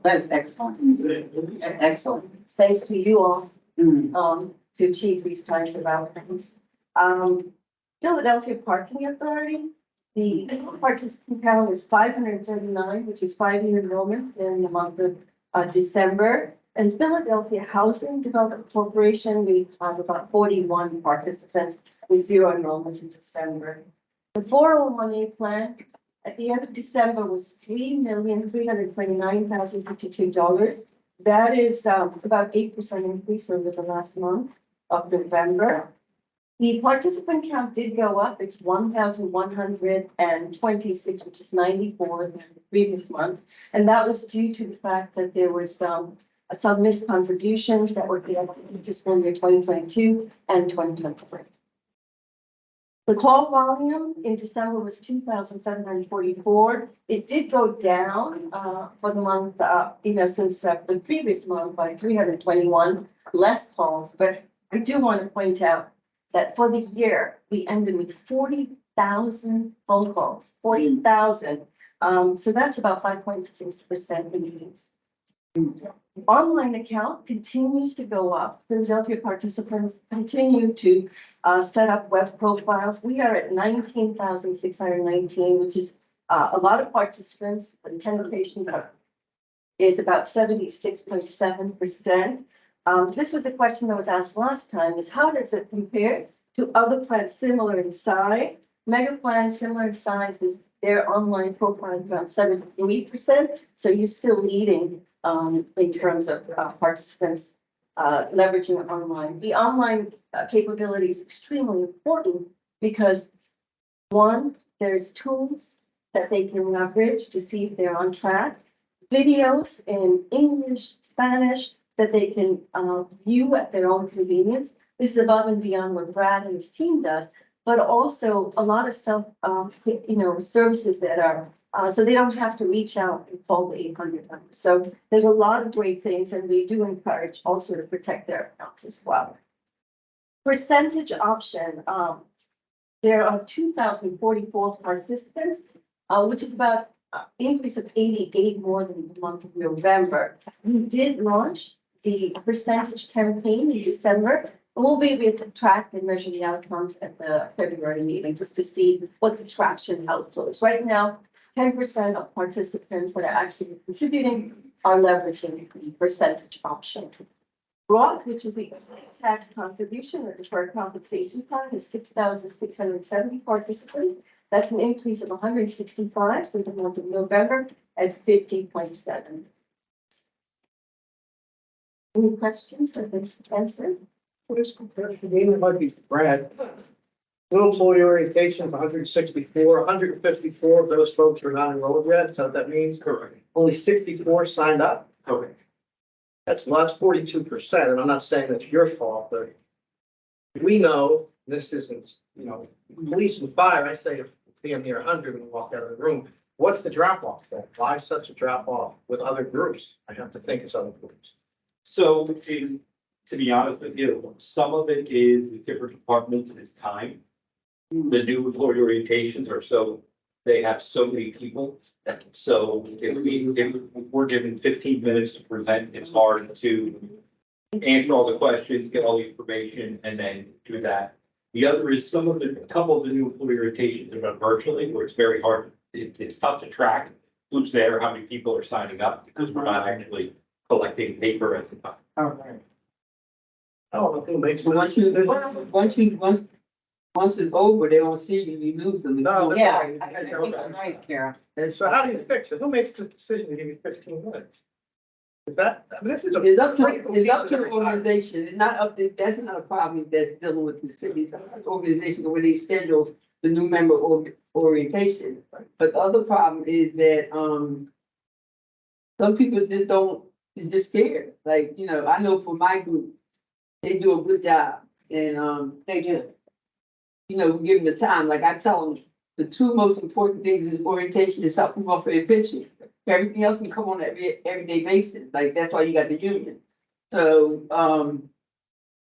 S12: That's excellent. Excellent.
S9: Thanks to you all,
S12: Mm.
S9: to achieve these kinds of outcomes. Philadelphia Parking Authority, the participant count is 539, which is 5 new enrollments in the month of December. And Philadelphia Housing Development Corporation, we have about 41 participants with 0 enrollments in December. The 401A plan at the end of December was $3,329,052. That is about 8% increase over the last month of November. The participant count did go up. It's 1,126, which is 94 than the previous month. And that was due to the fact that there was some missed contributions that were given in fiscal year 2022 and 2023. The call volume in December was 2,744. It did go down for the month, since the previous month by 321 less calls. But I do want to point out that for the year, we ended with 40,000 phone calls, 40,000. So that's about 5.6% increase. Online account continues to go up. Philadelphia participants continue to set up web profiles. We are at 19,619, which is a lot of participants. The penetration is about 76.7%. This was a question that was asked last time, is how does it compare to other plans similar in size? Mega plans similar in size is their online profile around 73%. So you're still leading in terms of participants leveraging online. The online capability is extremely important because one, there's tools that they can leverage to see if they're on track. Videos in English, Spanish, that they can view at their own convenience. This is above and beyond what Brad and his team does, but also a lot of services that are, so they don't have to reach out and call the 800 number. So there's a lot of great things, and we do encourage also to protect their accounts as well. Percentage option, there are 2,044 participants, which is about increase of 88 more than the month of November. We did launch the percentage campaign in December. We'll be able to track and measure the outcomes at the February meeting just to see what the traction outflows. Right now, 10% of participants that are actually contributing are leveraging the percentage option. Broad, which is the tax contribution or deferred compensation plan, is 6,670 participants. That's an increase of 165 since the month of November at 50.7. Any questions that have been answered?
S4: This comparison game, it might be Brad. New employee orientation, 164, 154 of those folks are not enrolled yet, so that means
S10: Correct.
S4: only 64 signed up.
S10: Okay.
S4: That's 42%, and I'm not saying that's your fault, but we know this isn't, police and fire, I say if being near 100 and walk out of the room, what's the drop off then? Why such a drop off with other groups? I have to think it's other groups.
S10: So to be honest with you, some of it is with different departments is time. The new employee orientations are they have so many people. So if we're given 15 minutes to present, it's hard to answer all the questions, get all the information, and then do that. The other is a couple of the new employee orientations are done virtually, where it's very hard. It's tough to track who's there, how many people are signing up, because we're not actually collecting paper at the time.
S12: All right.
S4: I don't know who makes.
S2: So once it's over, they don't see you, you lose them.
S4: No, that's
S12: Yeah,
S4: right.
S12: I think you're right, Kara.
S4: So how do you fix it? Who makes the decision to give you 15 minutes? Is that, I mean, this is a.
S2: It's up to
S4: critical
S2: the
S4: piece of the
S2: organization. It's not up to, that's not a problem that's dealing with the city. It's up to the organization where they schedule the new member orientation. But the other problem is that, some people just don't, they're just scared. Like, I know for my group, they do a good job and,
S12: They do.
S2: we give them the time. Like I tell them, the two most important things is orientation and supplemental for your pension. Everything else can come on everyday basis. Like, that's why you got the union. So,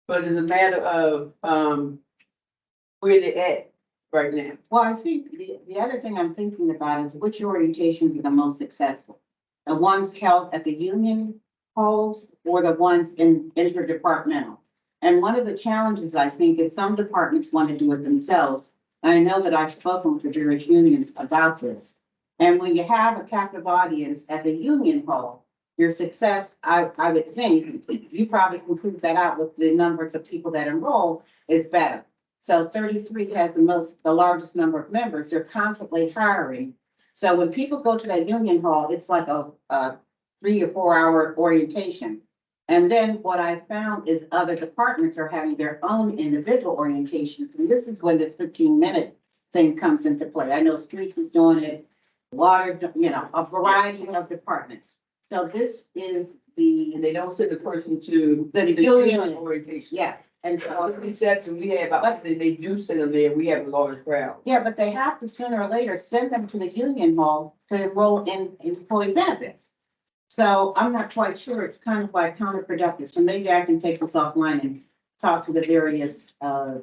S2: but it's a matter of, where they at right now.
S12: Well, I think the other thing I'm thinking about is which orientations are the most successful? The ones held at the union halls or the ones in interdepartmental? And one of the challenges, I think, is some departments want to do it themselves. And I know that I've spoken with the various unions about this. And when you have a captive audience at the union hall, your success, I would think, you probably can prove that out with the numbers of people that enroll, is better. So 33 has the largest number of members. They're constantly hiring. So when people go to that union hall, it's like a 3 or 4 hour orientation. And then what I found is other departments are having their own individual orientations. And this is when this 15-minute thing comes into play. I know streets is doing it, water, a variety of departments. So this is
S2: And they don't send the person to
S12: the
S2: the
S12: union.
S2: union orientation.
S12: Yes, and so,
S2: Except we have, but they do send them there. We have a large crowd.
S12: yeah, but they have to sooner or later send them to the union hall to enroll in employee benefits. So I'm not quite sure. It's kind of like counterproductive. So maybe I can take this offline and talk to the various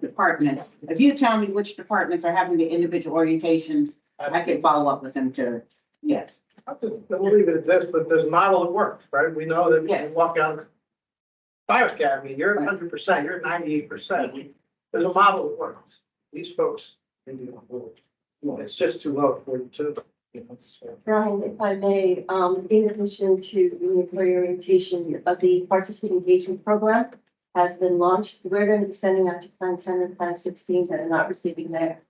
S12: departments. If you tell me which departments are having the individual orientations, I can follow up with them to, yes.
S4: We'll leave it at this, but there's a model that works, right? We know that when
S12: Yes.
S4: you walk out of fire academy, you're at 100%, you're at 98%. There's a model that works. These folks, it's just too low for you too. So.
S9: Brian, if I may, in addition to the employee orientation of the participant engagement program has been launched, we're going to be sending out to Plan 10 and Plan 16 that are not receiving their,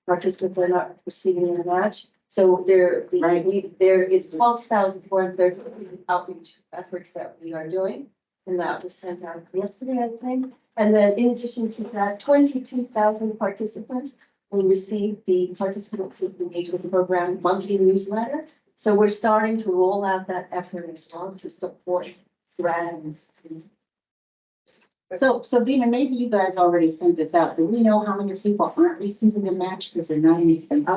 S9: participants are not receiving their match. So there is 12,430 outreach efforts that we are doing. And that was sent out yesterday, I think. And then in addition to that, 22,000 participants will receive the participant engagement program monthly newsletter. So we're starting to roll out that effort as well to support grants.
S12: So Bina, maybe you guys already sent this out. Do we know how many people aren't receiving the match because they're not anything?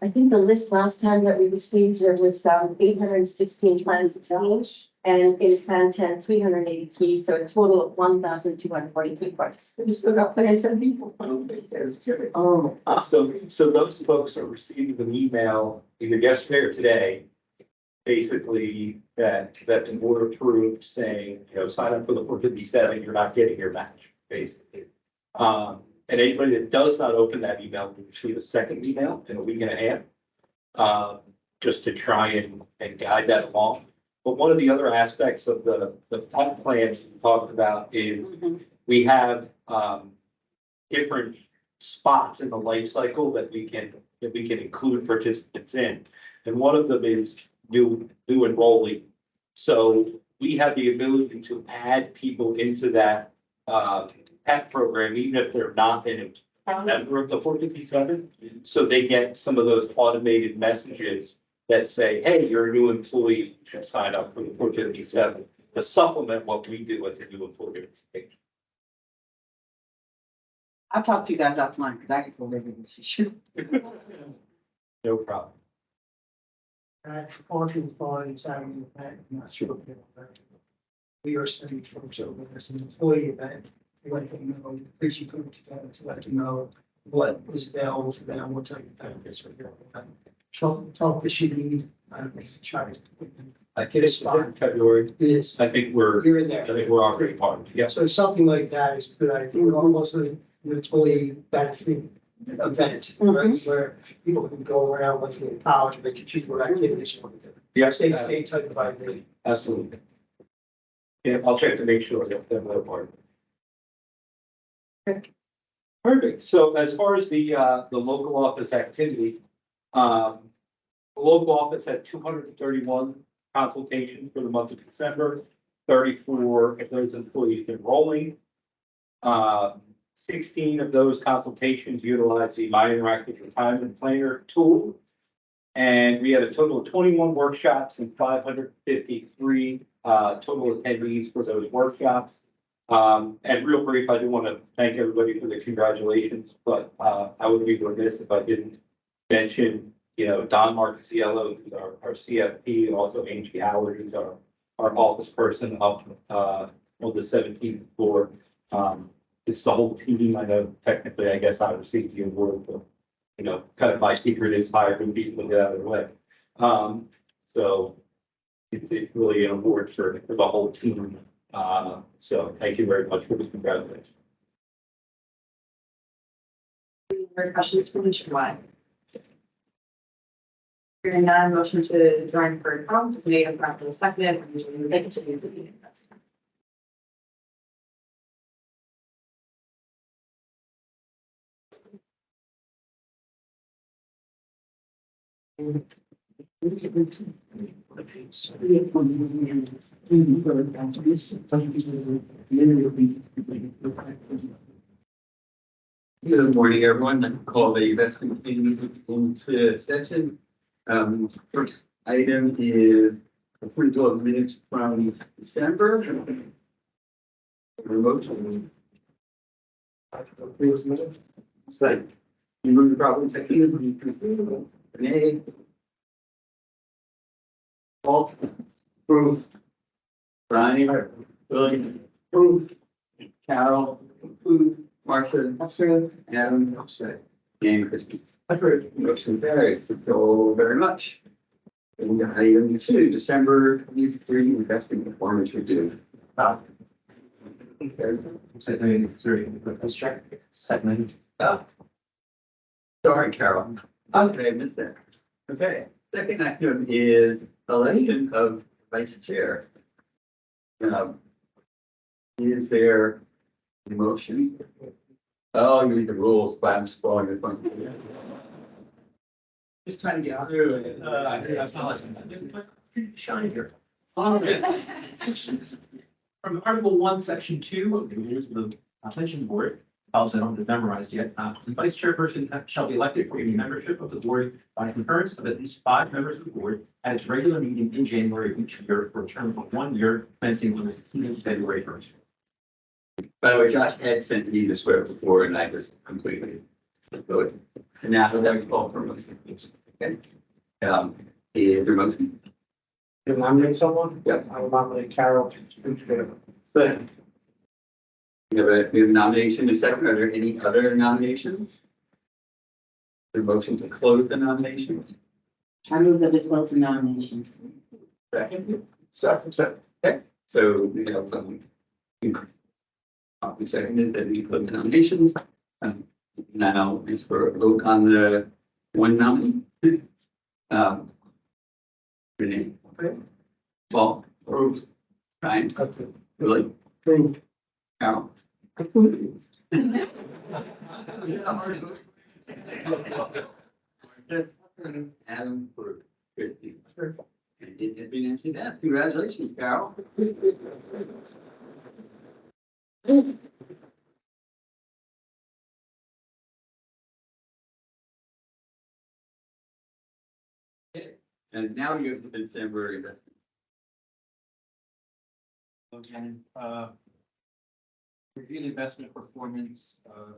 S9: I think the list last time that we received, there was 816 plans each, and in Plan 10, 383, so a total of 1,243 participants.
S2: We still got plenty of people.
S9: Oh,
S10: So those folks are receiving an email either yesterday or today, basically that the board approved saying, sign up for the 457, you're not getting your match, basically. And anybody that does not open that email will receive a second email in a week and a half, just to try and guide that along. But one of the other aspects of the PEP plan we talked about is we have different spots in the life cycle that we can include participants in. And one of them is new enrollee. So we have the ability to add people into that PEP program, even if they're not a member of the 457. So they get some of those automated messages that say, hey, you're a new employee, you should sign up for the 457 to supplement what we do with the new employee page.
S12: I'll talk to you guys offline because I can go over this issue.
S10: No problem.
S7: Parking fines, having that, I'm not sure. We are sending folks over as an employee event, we let them know, please you put it together to let them know what is available for them, what type of benefits are available. Talk that you need, we can try to.
S10: I get it in February.
S7: It is,
S10: I think we're
S7: you're in there.
S10: already part. Yes.
S7: So something like that is a good idea, almost an employee benefit event, right? Where people can go around like in college, they can choose what activities you want to do.
S10: Yes.
S7: Same type of idea.
S10: Absolutely. Yeah, I'll check to make sure that they're part. Perfect. So as far as the local office activity, the local office had 231 consultations for the month of December, 34 of those employees enrolling. 16 of those consultations utilized the My Interactive Retirement Planner tool. And we had a total of 21 workshops and 553 total attendees for those workshops. And real brief, I do want to thank everybody for the congratulations, but I would be remiss if I didn't mention, Don Marcasiello, who's our CFP, and also Angie Howard, who's our office person up on the 17th floor. It's the whole team. I know technically, I guess I received the award, but kind of my secret is hiring people to get out of the way. So it's really an award for the whole team. So thank you very much for the congratulations.
S1: Any other questions for Mr. White? Hearing none, motion to join for comment is made and properly seconded. And usually we make it to the meeting.
S13: Good morning, everyone. I call the investment committee into session. First item is approval of minutes from December. Motion. Second. You move the problem second. Renee. Paul. Approved. Brian. William. Approved. Carol. Approved. Marcia. Approved. Adam. Upset. And Christie. Approved. Motion carried. Thank you all very much. And item 2, December 23 investing performance review.
S10: Let's check. Second.
S13: Sorry, Carol. Okay, I missed that. Okay, second item is election of vice chair. Is there a motion? Oh, you need the rules, but I'm just following this one.
S8: Just trying to get through it. I apologize. Shine here. From Article 1, Section 2 of the rules of the pension board, also I don't have it memorized yet. The vice chairperson shall be elected for any membership of the board by concurrence of at least 5 members of the board at its regular meeting in January of each year for a term of 1 year, commencing on the 16th of February 1st.
S13: By the way, Josh had sent me the swear before and I was completely good. And now that we call for motion. Okay. Is there a motion?
S4: To nominate someone?
S13: Yep.
S4: I will nominate Carol.
S13: But we have a nomination, a second. Are there any other nominations? Is there a motion to close the nominations?
S12: I move that we close the nominations.
S13: Second.
S4: Second.
S13: Okay, so we have we seconded that we close the nominations. Now is for a vote on the one nominee. Renee. Okay. Paul. Approved. Ryan. Billy. Approved. Carol. Approved. Adam. Approved. Christie. And it has been answered that. Congratulations, Carol. And now we go to the December investment.
S8: Again, review the investment performance,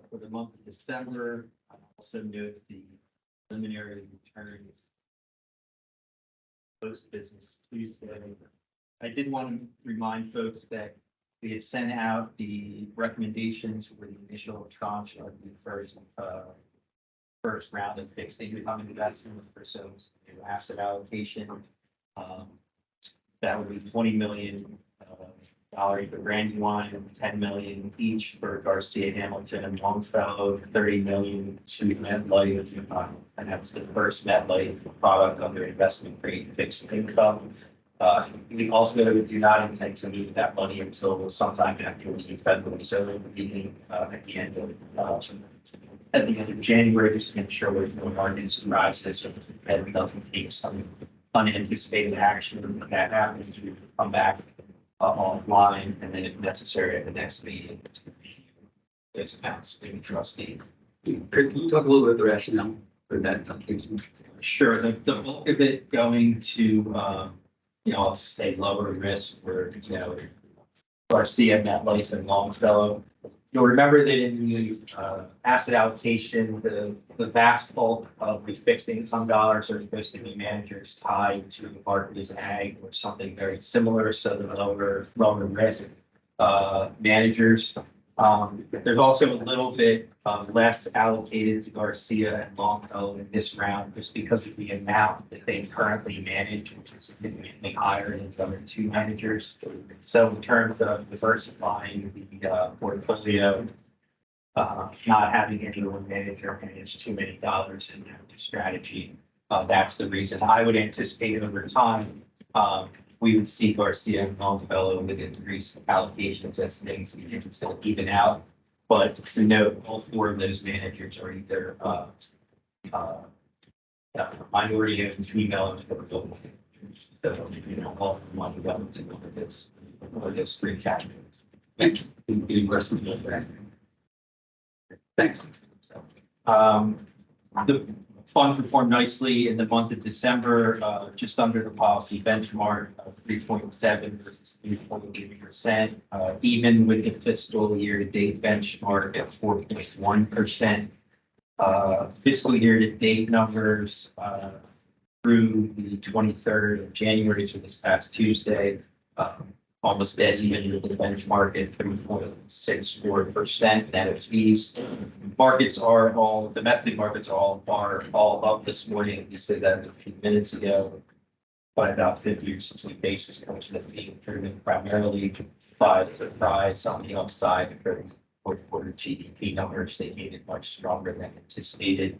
S8: for the month of December. I also note the preliminary returns. Post business Tuesday. I did want to remind folks that we had sent out the recommendations for the initial tranche of the first round of fixed income investment for some asset allocation. That would be 20 million dollars for Brandywine, 10 million each for Garcia Hamilton and Longfellow, 30 million to MetLife, and that's the first MetLife product under investment grade fixed income. We also do not intend to use that money until sometime after the Federal Reserve meeting at the end of January, just to make sure there's no market surprises or that it doesn't take some unanticipated action. When that happens, we come back offline, and then if necessary at the next meeting, those amounts being trustees.
S13: Chris, can you talk a little bit about the rationale for that application?
S8: Sure, the bulk of it going to, I'll say lower risk for, Garcia, MetLife, and Longfellow. You'll remember that in the asset allocation, the vast bulk of the fixed income dollars are supposed to be managers tied to Barclays Ag or something very similar, so the lower risk managers. There's also a little bit less allocated to Garcia and Longfellow in this round, just because of the amount that they currently manage, which is significantly higher than the other two managers. So in terms of diversifying the portfolio, not having any one manager manage too many dollars in their strategy, that's the reason. I would anticipate over time, we would see Garcia and Longfellow with increased allocations as things begin to even out. But to note, all four of those managers are either minority owned female or global. So, all money goes into this, or this three categories.
S13: Thanks. Any questions? Thanks.
S8: The funds performed nicely in the month of December, just under the policy benchmark of 3.7 versus 3.8%, even with the fiscal year to date benchmark at 4.1%. Fiscal year to date numbers through the 23rd of January, so this past Tuesday, almost dead even with the benchmark at 3.64% net of fees. Domestic markets are all up this morning. We said that a few minutes ago by about 50 or 60 basis points. That's being driven primarily by the surprise on the upside for the fourth quarter GDP numbers. They made it much stronger than anticipated,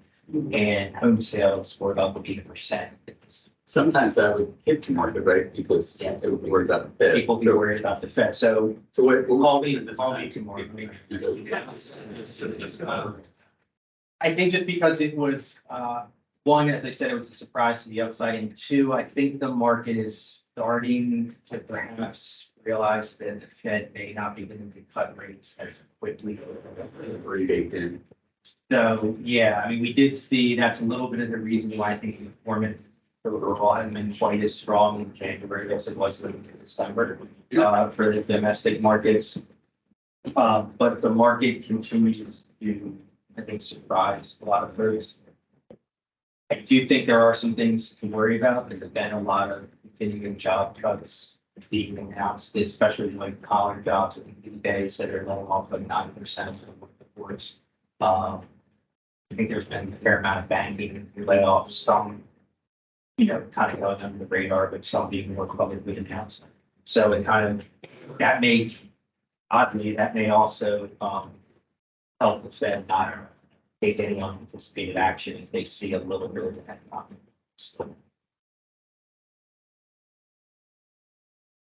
S8: and home sales were up 8%.
S13: Sometimes that would hit the market, right? Because they would be worried about the Fed.
S8: People be worried about the Fed. So call me tomorrow. I think just because it was, one, as I said, it was a surprise to the upside, and two, I think the market is starting to perhaps realize that the Fed may not be going to cut rates as quickly.
S13: Baked in.
S8: So, yeah, I mean, we did see that's a little bit of the reason why I think the performance overall hasn't been quite as strong in January as it was in December for the domestic markets. But the market continues to, I think, surprise a lot of folks. I do think there are some things to worry about. There's been a lot of continuing job cuts being announced, especially like collar jobs in the days that are laying off like 9% of the workforce. I think there's been a fair amount of banking layoffs, some, kind of going under the radar, but some being more publicly announced. So it kind of, that may also help the Fed not take any unanticipated action if they see a little bit of economic slip.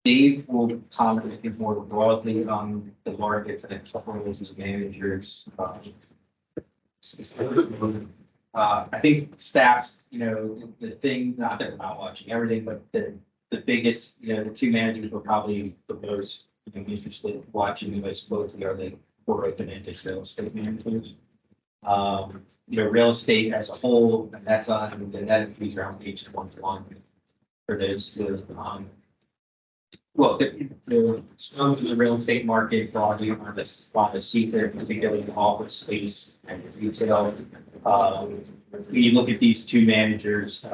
S8: Dave will comment, I think, more broadly on the markets and a couple of those managers. I think staffs, the thing, not that we're not watching everything, but the biggest, the two managers were probably the most interested in watching the most closely are the core open-ended real estate managers. Real estate as a whole, and that's on the net fees around page 21.
S10: for those two. Well, the strong to the real estate market broadly on this, on the seat there, particularly in office space and retail. When you look at these two managers,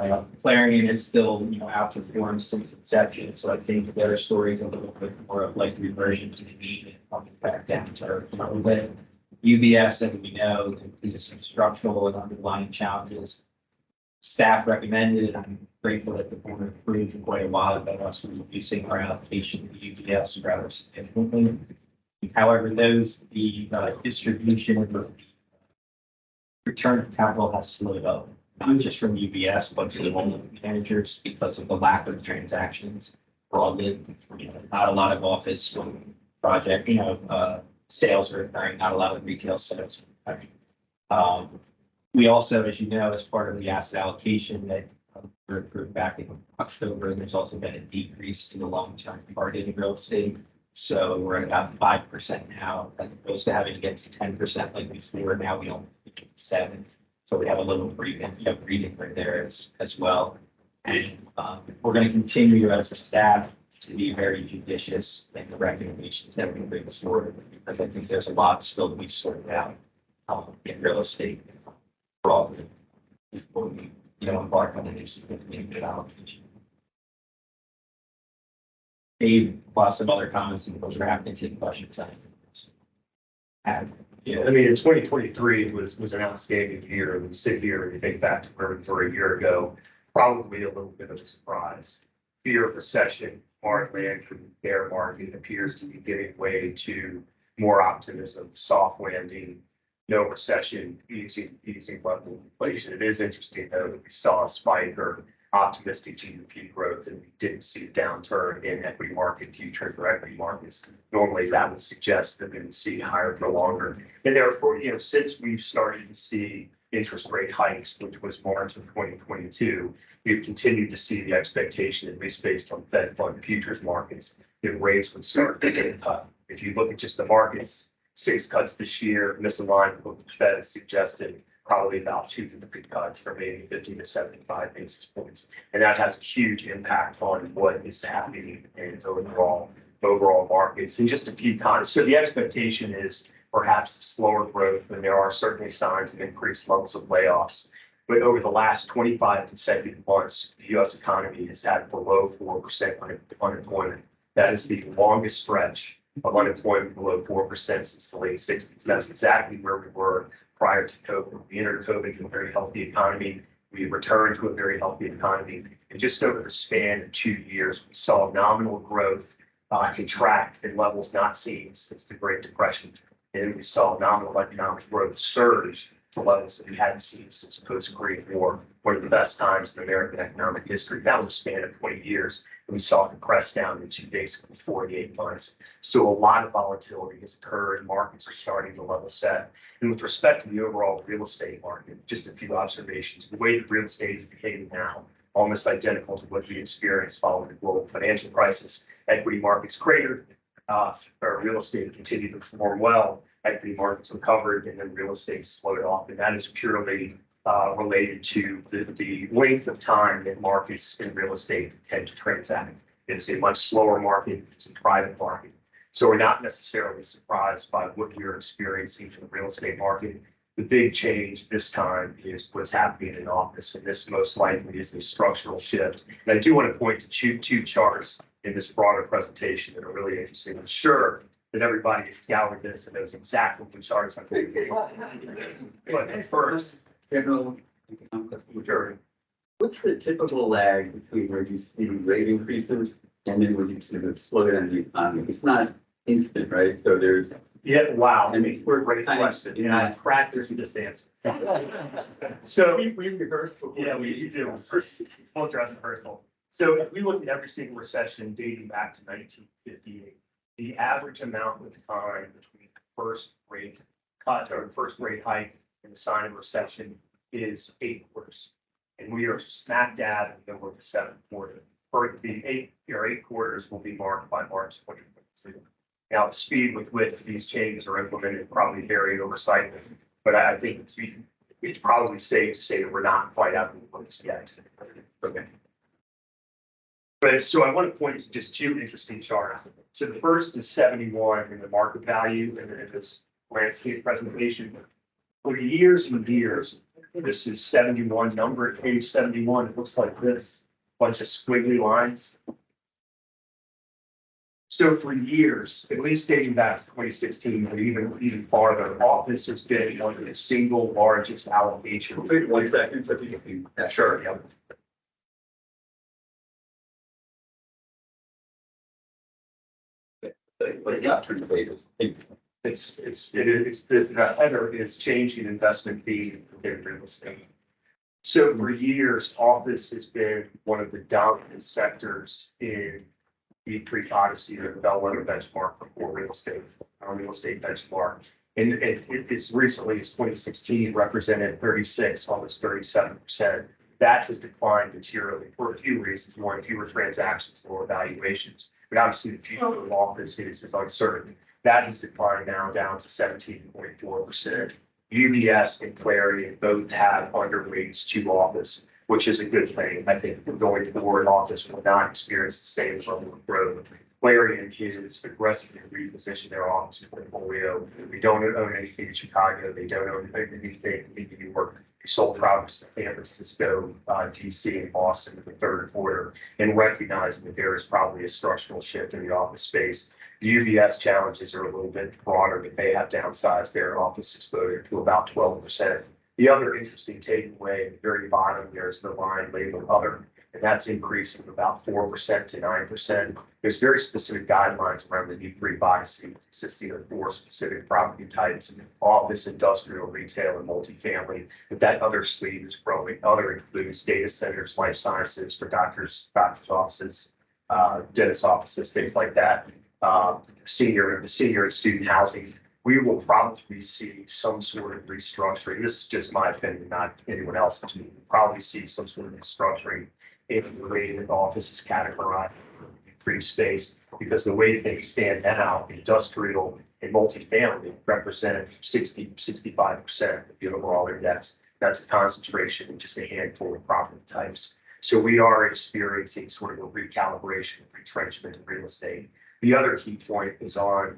S10: Clarion is still, outperformed since inception. So I think their story is a little bit more of like reversion to the mean and coming back down to earth a little bit. UBS, as we know, there's some structural and underlying challenges. Staff recommended, I'm grateful that the board approved for quite a while about us reducing our allocation to UBS rather significantly. However, the distribution of the return of capital has slowed up, not just from UBS, but to the loan managers because of the lack of transactions broadly. Not a lot of office project, sales are occurring, not a lot of retail sales are occurring. We also, as you know, as part of the asset allocation that were approved back in October, there's also been a decrease to the long-term target in real estate. So we're at about 5% now, as opposed to having to get to 10% like before. Now we don't get to 7%. So we have a little breathing right there as well. And we're going to continue as a staff to be very judicious in the recommendations that we bring forward, because I think there's a lot still to be sorted out in real estate broadly before we, embark on any significant allocation. Dave, plus some other comments, and those are happening to the budget side.
S14: Yeah, I mean, in 2023 was an outstanding year. We sit here and you think back to where we were a year ago, probably a little bit of a surprise. Fear of recession, hard landing, bear market appears to be giving way to more optimism, soft landing, no recession, easy level of inflation. It is interesting though that we saw a spike or optimistic GDP growth and we didn't see a downturn in equity market futures or equity markets. Normally that would suggest that we would see higher for longer. And therefore, since we've started to see interest rate hikes, which was March of 2022, we've continued to see the expectation, at least based on Fed fund futures markets, that rates would start to get cut. If you look at just the markets, 6 cuts this year, misaligned with what the Fed has suggested, probably about 2 to 3 cuts for maybe 50 to 75 basis points. And that has a huge impact on what is happening in overall markets. And just a few comments. So the expectation is perhaps slower growth, and there are certainly signs of increased levels of layoffs. But over the last 25 consecutive months, the U.S. economy has had below 4% unemployment. That is the longest stretch of unemployment below 4% since the late 60s. That's exactly where we were prior to COVID. We entered COVID with a very healthy economy. We returned to a very healthy economy. And just over the span of 2 years, we saw nominal growth contract at levels not seen since the Great Depression. And we saw nominal economic growth surge to levels that we hadn't seen since post-Korean War, one of the best times in American economic history. That was a span of 20 years. And we saw it compressed down into basically 48 months. So a lot of volatility has occurred. Markets are starting to level set. And with respect to the overall real estate market, just a few observations. The way that real estate is behaving now, almost identical to what we experienced following the global financial crisis. Equity markets cratered, real estate continued to perform well. Equity markets recovered, and then real estate slowed off. And that is purely related to the length of time that markets in real estate tend to transact. It is a much slower market. It's a private market. So we're not necessarily surprised by what we're experiencing in the real estate market. The big change this time is what's happening in office, and this most likely is a structural shift. And I do want to point to two charts in this broader presentation that are really interesting. I'm sure that everybody has scoured this and knows exactly what charts I'm thinking. But first,
S13: General economic. What's the typical lag between where you see rate increases and then where you see the slowdown in the economy? It's not instant, right? So there's.
S14: Yeah, wow. I mean, we're a great question. And I practiced this answer. So we rehearsed before. Yeah, we do. Full dress rehearsal. So if we look at every single recession dating back to 1958, the average amount of time between the first rate cut or first rate hike and the sign of recession is 8 quarters. And we are smack dab in the middle of the 7th quarter. For the 8 quarters will be marked by March 2022. Now, the speed with which these changes are implemented probably vary over cycles, but I think it's probably safe to say that we're not quite out of the woods yet. Okay. But so I want to point to just two interesting charts. So the first is 71 in the market value and then this landscape presentation. For years and years, this is 71 number at page 71. It looks like this, bunch of squiggly lines. So for years, at least dating back to 2016, but even farther, office has been one of the single largest allocation.
S13: Wait 1 second.
S14: Yeah, sure, yeah.
S13: But yeah, turn the pages.
S14: It's the header is changing investment theme in real estate. So for years, office has been one of the dominant sectors in the Creek Odyssey or the bellwether benchmark for real estate, our real estate benchmark. And it is recently, as 2016, represented 36, almost 37%. That has declined materially for a few reasons. One, fewer transactions, lower valuations. But obviously the future of office is uncertain. That has declined now down to 17.4%. UBS and Clarion both have underweights to office, which is a good thing. I think going forward, office will not experience the same level of growth. Clarion is aggressively reposition their office portfolio. We don't own anything in Chicago. They don't own anything in New York. They sold properties to San Francisco, DC, and Boston in the third quarter, and recognizing that there is probably a structural shift in the office space. The UBS challenges are a little bit broader, but they have downsized their office exposure to about 12%. The other interesting takeaway at the very bottom, there's the line labeled other, and that's increased from about 4% to 9%. There's very specific guidelines around the new Creek Odyssey, consisting of 4 specific property types: office, industrial, retail, and multifamily. But that other sleeve is growing. Other includes data centers, life sciences for doctors' offices, dentist offices, things like that. Senior and student housing. We will probably see some sort of restructuring. This is just my opinion, not anyone else's. We will probably see some sort of restructuring in the way that office is categorized in free space, because the way things stand now, industrial and multifamily represent 65% of the overall index. That's a concentration in just a handful of property types. So we are experiencing sort of a recalibration, retrenchment in real estate. The other key point is on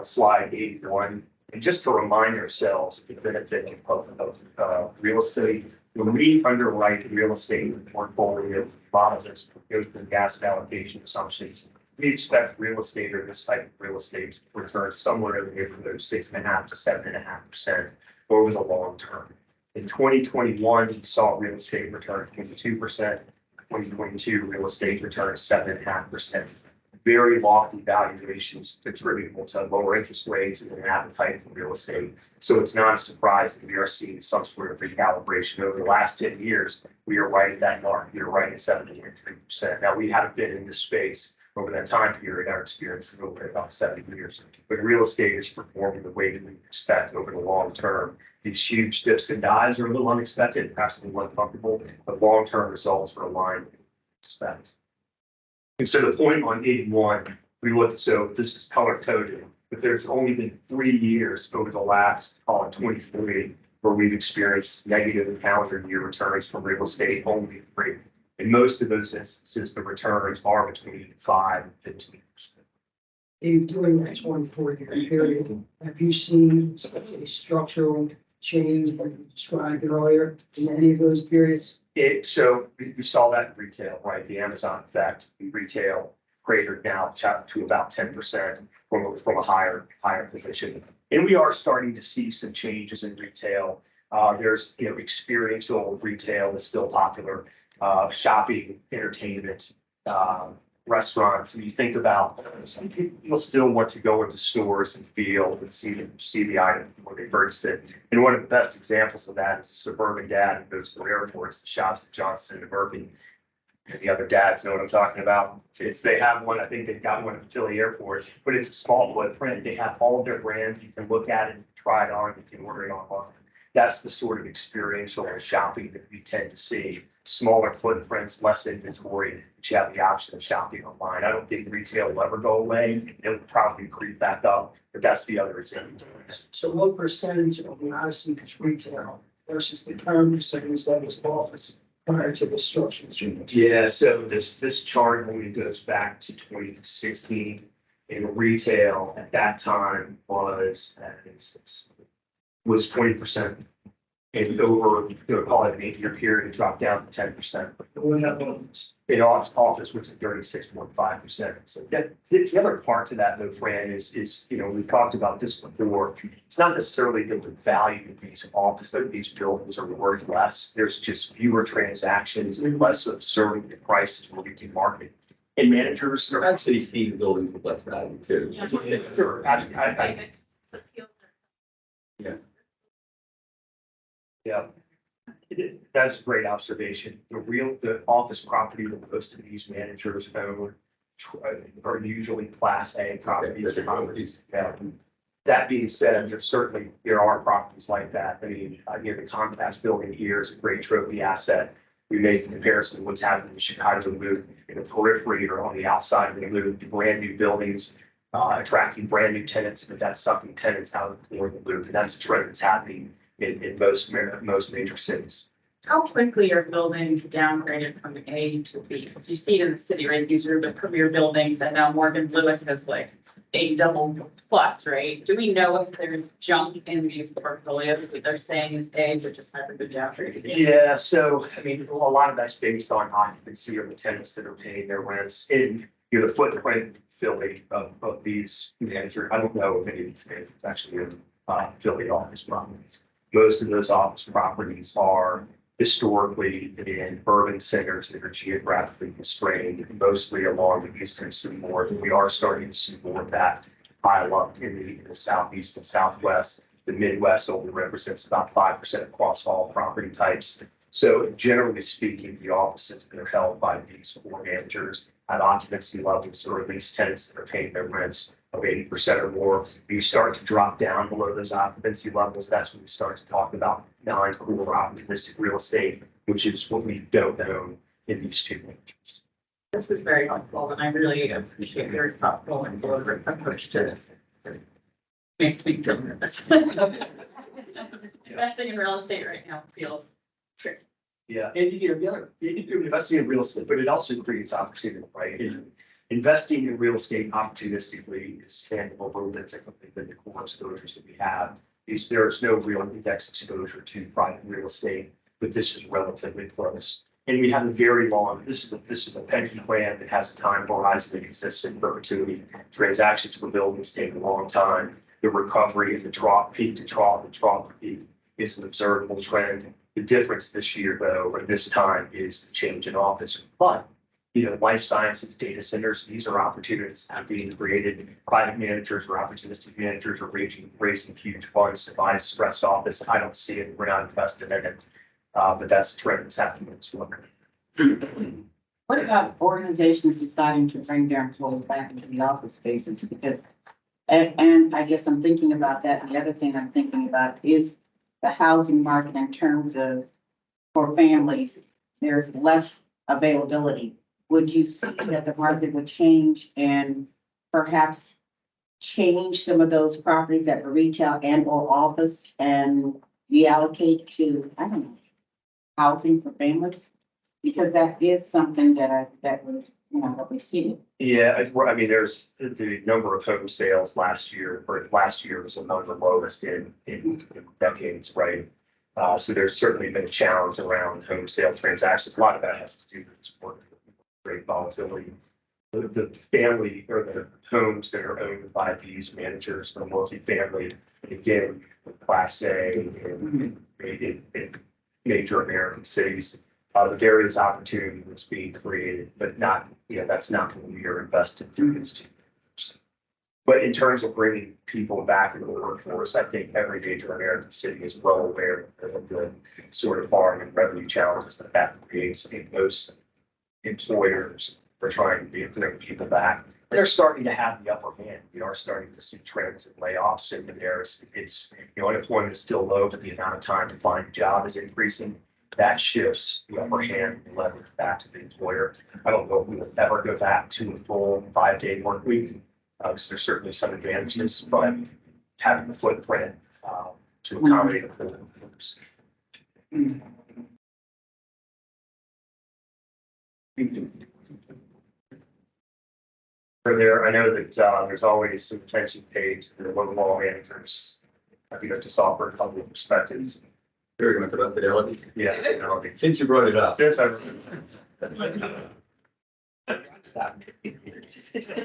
S14: slide 81. And just to remind ourselves of the benefit of real estate, when we underwrite real estate portfolio models, goes to the asset allocation assumptions, we expect real estate or this type of real estate to return somewhere in the neighborhood of 6.5 to 7.5% over the long term. In 2021, we saw real estate return 22%. 2022 real estate returned 7.5%. Very lofty valuations attributable to lower interest rates and an appetite for real estate. So it's not a surprise that we are seeing some sort of recalibration over the last 10 years. We are right at that mark. We are right at 7.3%. Now, we haven't been in this space over that time period. Our experience is over about 7 years. But real estate is performing the way that we expect over the long term. These huge dips and dives are a little unexpected, perhaps a little uncomfortable, but long-term results are aligned with what we expect. And so the point on 81, we looked, so this is color coded, but there's only been 3 years over the last, call it 23, where we've experienced negative calendar year returns from real estate, only 3. In most of those instances, the returns are between 5 and 15%.
S7: During that 24-year period, have you seen such a structural change like you described earlier in any of those periods?
S14: So we saw that in retail, right? The Amazon effect in retail cratered now to about 10% from a higher position. And we are starting to see some changes in retail. There's, experiential retail is still popular, shopping, entertainment, restaurants. And you think about, some people still want to go into stores and feel and see the item before they purchase it. And one of the best examples of that is a suburban dad who goes to airports, shops at Johnson and Murphy. And the other dads know what I'm talking about. They have one, I think they've got one at Philly Airport, but it's a small footprint. They have all of their brands. You can look at it, try it on, you can order it online. That's the sort of experiential shopping that we tend to see. Smaller footprints, less inventory, but you have the option of shopping online. I don't think retail will ever go away. It will probably creep back up, but that's the other example.
S7: So what percentage of the Odyssey is retail versus the current percentage that is office? prior to the structure.
S14: Yeah, so this chart only goes back to 2016. In retail at that time was 20%. And over, call it an 8-year period, it dropped down to 10%.
S7: What happened?
S14: In office was at 36.5%. So that, the other part to that though, Fran, is, we've talked about this before. It's not necessarily that the value of these these buildings are worth less. There's just fewer transactions and less of serving the prices where we can market. And managers are
S13: Actually, see the building with less value too.
S14: Sure, yeah. That's a great observation. The office property that most of these managers own are usually class A properties. Yeah. That being said, there are properties like that. I mean, the Comcast building here is a great trophy asset. We made a comparison to what's happening in Chicago Loop in the periphery or on the outside of the loop, brand new buildings, attracting brand new tenants, but that's sucking tenants out of the loop. And that's a trend that's happening in most major cities.
S3: How quickly are buildings downgraded from A to B? Because you see it in the city, right? These are the premier buildings, and now Morgan Lewis has like a double plus, right? Do we know if there's junk in these portfolios that they're saying is A, but just hasn't been downgraded?
S14: Yeah, so I mean, a lot of that's based on occupancy of the tenants that are paying their rents in, the footprint Philly of these managers. I don't know if any actually Philly office properties. Most of those office properties are historically in urban centers that are geographically constrained, mostly along the eastern seaboard. And we are starting to see more of that pile up in the southeast and southwest. The Midwest only represents about 5% across all property types. So generally speaking, the offices that are held by these core managers have occupancy levels, or at least tenants that are paying their rents of 80% or more. You start to drop down below those occupancy levels, that's when we start to talk about non-core optimistic real estate, which is what we don't own in these two managers.
S3: This is very helpful, and I really appreciate your thoughtful and deliberate approach to this. It makes me feel nervous. Investing in real estate right now feels tricky.
S14: Yeah, and the other, investing in real estate, but it also creates opportunity, right? Investing in real estate opportunistically is handled a little bit differently than the core exposures that we have. There is no real index exposure to private real estate, but this is relatively close. And we have a very long, this is a pension plan that has a time horizon that exists in perpetuity. Transactions for buildings take a long time. The recovery of the trough, peak to trough, and trough to peak is an observable trend. The difference this year, though, or this time, is the change in office. But, life sciences, data centers, these are opportunities that are being created. Private managers or opportunistic managers are raising huge funds to buy distressed office. I don't see it. We're not invested in it. But that's a trend that's happening as well.
S12: What about organizations deciding to bring their employees back into the office spaces? Because, and I guess I'm thinking about that. And the other thing I'm thinking about is the housing market in terms of, for families, there's less availability. Would you see that the market would change and perhaps change some of those properties that were retail and or office and reallocate to, I don't know, housing for families? Because that is something that we see.
S14: Yeah, I mean, there's the number of home sales last year was among the lowest in decades, right? So there's certainly been a challenge around home sale transactions. A lot of that has to do with great volatility. The family or the homes that are owned by these managers are multifamily, again, Class A in major American cities. There is opportunity that's being created, but not, that's not what we are invested through these 2 years. But in terms of bringing people back into the workforce, I think every major American city is well aware of the sort of farm and revenue challenges that creates. I think most employers are trying to bring people back. They're starting to have the upper hand. We are starting to see trends in layoffs, and it's unemployment is still low, but the amount of time to find a job is increasing. That shifts the upper hand and leverage back to the employer. I don't know if we will ever go back to a full 5-day work week. Because there's certainly some advantages, but having the footprint to accommodate the workforce. For there, I know that, there's always some attention paid to the local law managers. I think that's just offer a couple of perspectives.
S13: Very much about fidelity.
S14: Yeah, you know,
S13: Since you brought it up.
S14: there's a.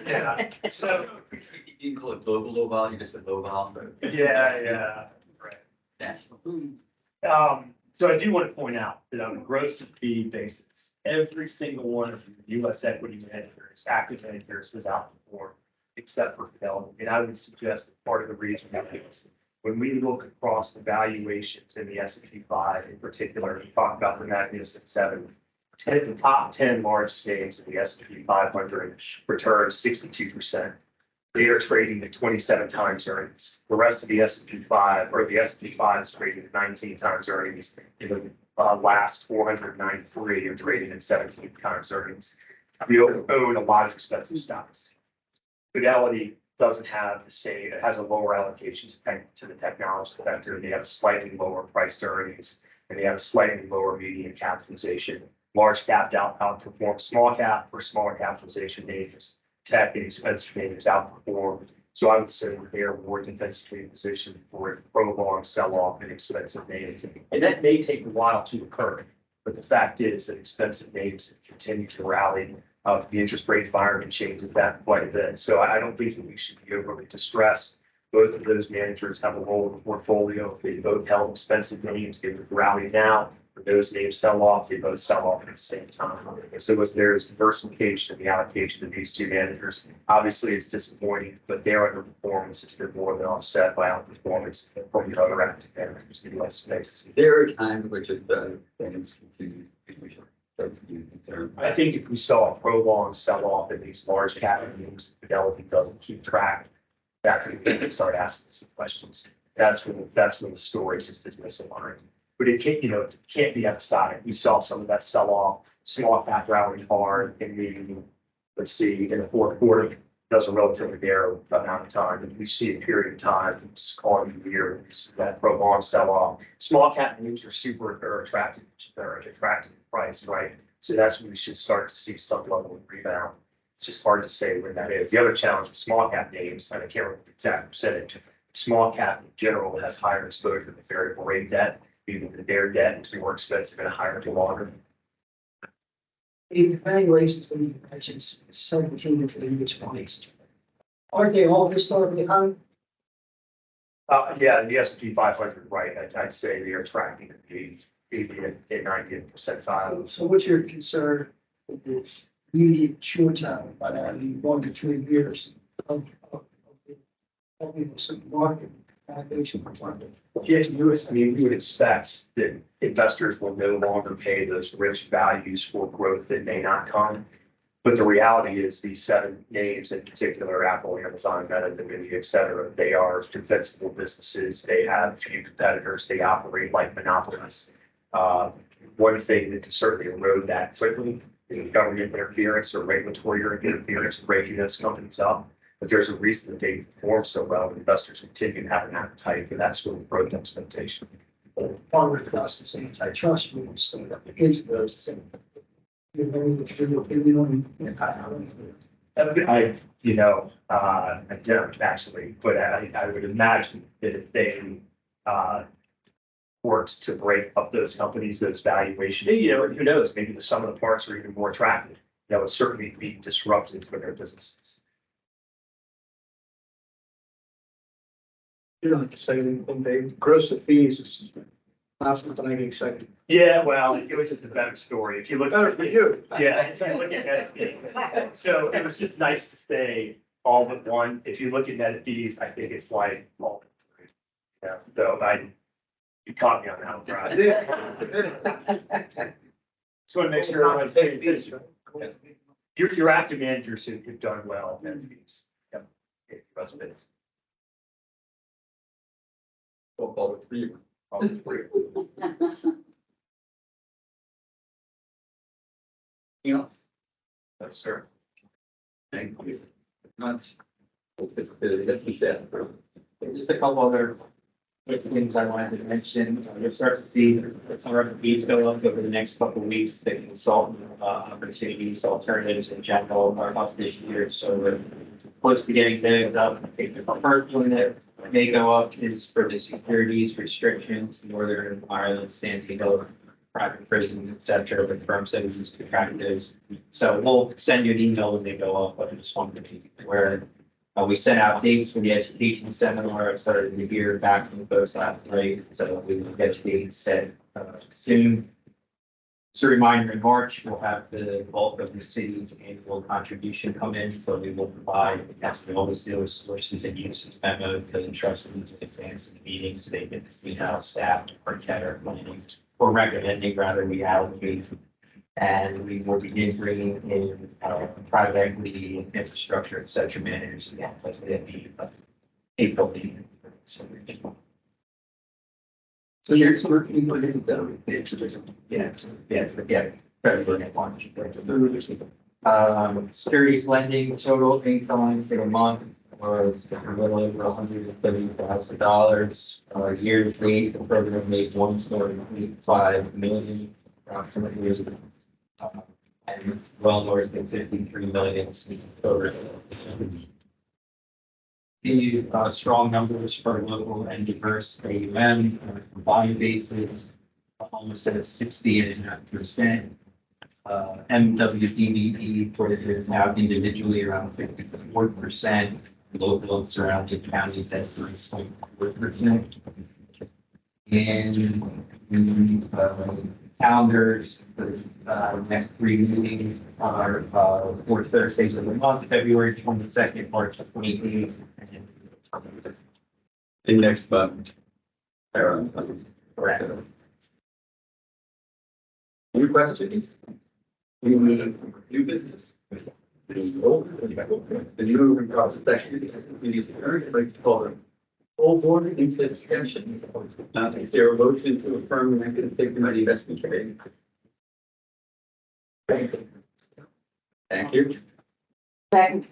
S14: Yeah, so,
S13: You can call it low vol, you just said low vol.
S14: yeah, right.
S13: National.
S14: So I do want to point out that on a gross fee basis, every single one of the US equity managers, active managers has outperformed except for Fidelity. And I would suggest that part of the reason is when we look across the valuations in the S&P 5 in particular, we talk about the Magnificent Seven, the top 10 largest names in the S&P 500 return 62%. They are trading at 27 times earnings. The rest of the S&P 5 or the S&P 5 is trading at 19 times earnings. In the last 493 are trading at 17 times earnings. We own a lot of expensive stocks. Fidelity doesn't have the same, it has a lower allocation to the technology sector. They have a slightly lower price to earnings and they have a slightly lower median capitalization. Large cap outperform small cap or smaller capitalization names. Tech and expensive names outperform. So I would say that they are more defensively positioned for a prolonged sell-off in expensive names. And that may take a while to occur. But the fact is that expensive names continue to rally. The interest rate environment changes that quite a bit. So I don't think that we should be overly distressed. Both of those managers have a role in the portfolio. They both held expensive names. They would rally now. When those names sell off, they both sell off at the same time. So as there's diversification in the allocation of these two managers, obviously it's disappointing, but their underperformance has been more than offset by outperformance from the other active managers in the US space.
S13: There are times which it's done, things continue. We should start to be concerned.
S14: I think if we saw a prolonged sell-off in these large cap names, Fidelity doesn't keep track, that's when we can start asking some questions. That's when the story just is misaligned. But it can't, it can't be episodic. We saw some of that sell-off, small cap rallied hard in the, let's see, in the fourth quarter, does a relatively narrow amount of time. And we see a period of time, just calling it a year, that prolonged sell-off. Small cap names are super attractive, they're an attractive price, right? So that's when we should start to see some level of rebound. It's just hard to say when that is. The other challenge with small cap names, and I can't remember the exact percentage, small cap in general has higher exposure to variable rate debt. Even their debt is more expensive and higher for longer.
S7: The valuations that you mentioned, 17 into the mid-20s. Aren't they all historically high?
S14: Yeah, the S&P 500, right? I'd say they are tracking at the 80th and 90th percentile.
S7: So what's your concern with the immediate short term, by that I mean 1 to 3 years of the market valuation market?
S14: Yes, I mean, we would expect that investors will no longer pay those rich values for growth that may not come. But the reality is these 7 names in particular, Apple, Amazon, Meta, NVIDIA, et cetera, they are defensible businesses. They have few competitors. They operate like monopolies. One thing that can certainly erode that quickly is government interference or regulatory interference breaking those companies up. But there's a reason that they perform so well. Investors continue to have an appetite for that sort of growth expectation.
S7: Farmer process antitrust rules, so that the kids of those, same. You know, if you're opinion on,
S14: I don't actually, but I would imagine that if they worked to break up those companies, those valuations, who knows, maybe the sum of the parts are even more attractive. That would certainly be disruptive for their businesses.
S4: You don't have to say anything, Dave. Gross of fees is not something I get excited.
S14: Yeah, well, it was just a better story. If you look.
S4: Better for you.
S14: Yeah, if you look at net fees. So it was just nice to say all but one. If you look at net fees, I think it's like, well, yeah, so you caught me on that one,
S4: I
S14: right?
S4: did.
S14: Just want to make sure everyone's paying attention. Your active managers who've done well in net fees. Yep. That's it.
S13: All three.
S14: All three.
S13: Anything else?
S14: That's fair.
S13: Thank you. Much. Just a couple other
S10: quick things I wanted to mention. You'll start to see our fees go up over the next couple of weeks. The consultant opportunities, alternatives in general are up this year. So we're close to getting those up. I think the first one that may go up is for the securities restrictions, Northern Ireland, San Diego, private prisons, et cetera, with firms that use to track those. So we'll send you an email when they go up, but I just wanted to be aware. We sent out dates for the education seminar. I started to hear back from folks last night, so we will get dates set soon. As a reminder, in March, we'll have the bulk of the city's annual contribution come in, so we will provide, as we always do, a sources and uses memo to the trustees in advance of the meeting, so they can see how staff or are planning or recommending rather we allocate. And we will begin bringing in private equity, infrastructure, et cetera, managers again, as they be April meeting.
S2: So next work, we put it down.
S10: Yeah. February at March. Securities lending total income for the month was a little over $130,000. Year to date, the program made $1.85 million approximately. And well north of 53 million since October. The strong numbers for local and diverse AUM on a combined basis, almost at 60.5%. MWDBE for it now individually around 54%, local and surrounding counties at 3.4%. And calendars for the next three meetings are for Thursdays of the month, February 22nd, March 28th.
S13: And next month.
S10: Correct.
S13: Any questions? Any new business? The new process section is very like to call them. Full board into session. Is there a motion to affirm the negative statement of the investment committee? Thank you.
S12: Second.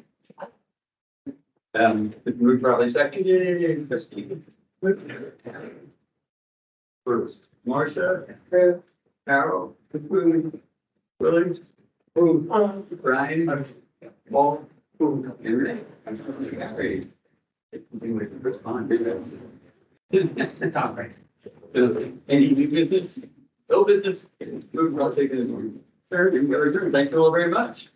S13: Move probably second. First, Marcia.
S12: Approve.
S13: Carol. Approve. Willie. Approve. Brian. Paul. Approve. And Renee. That's great. Respond. Any new business? No business? Move on, take it. Third, and we're adjourned. Thank you all very much.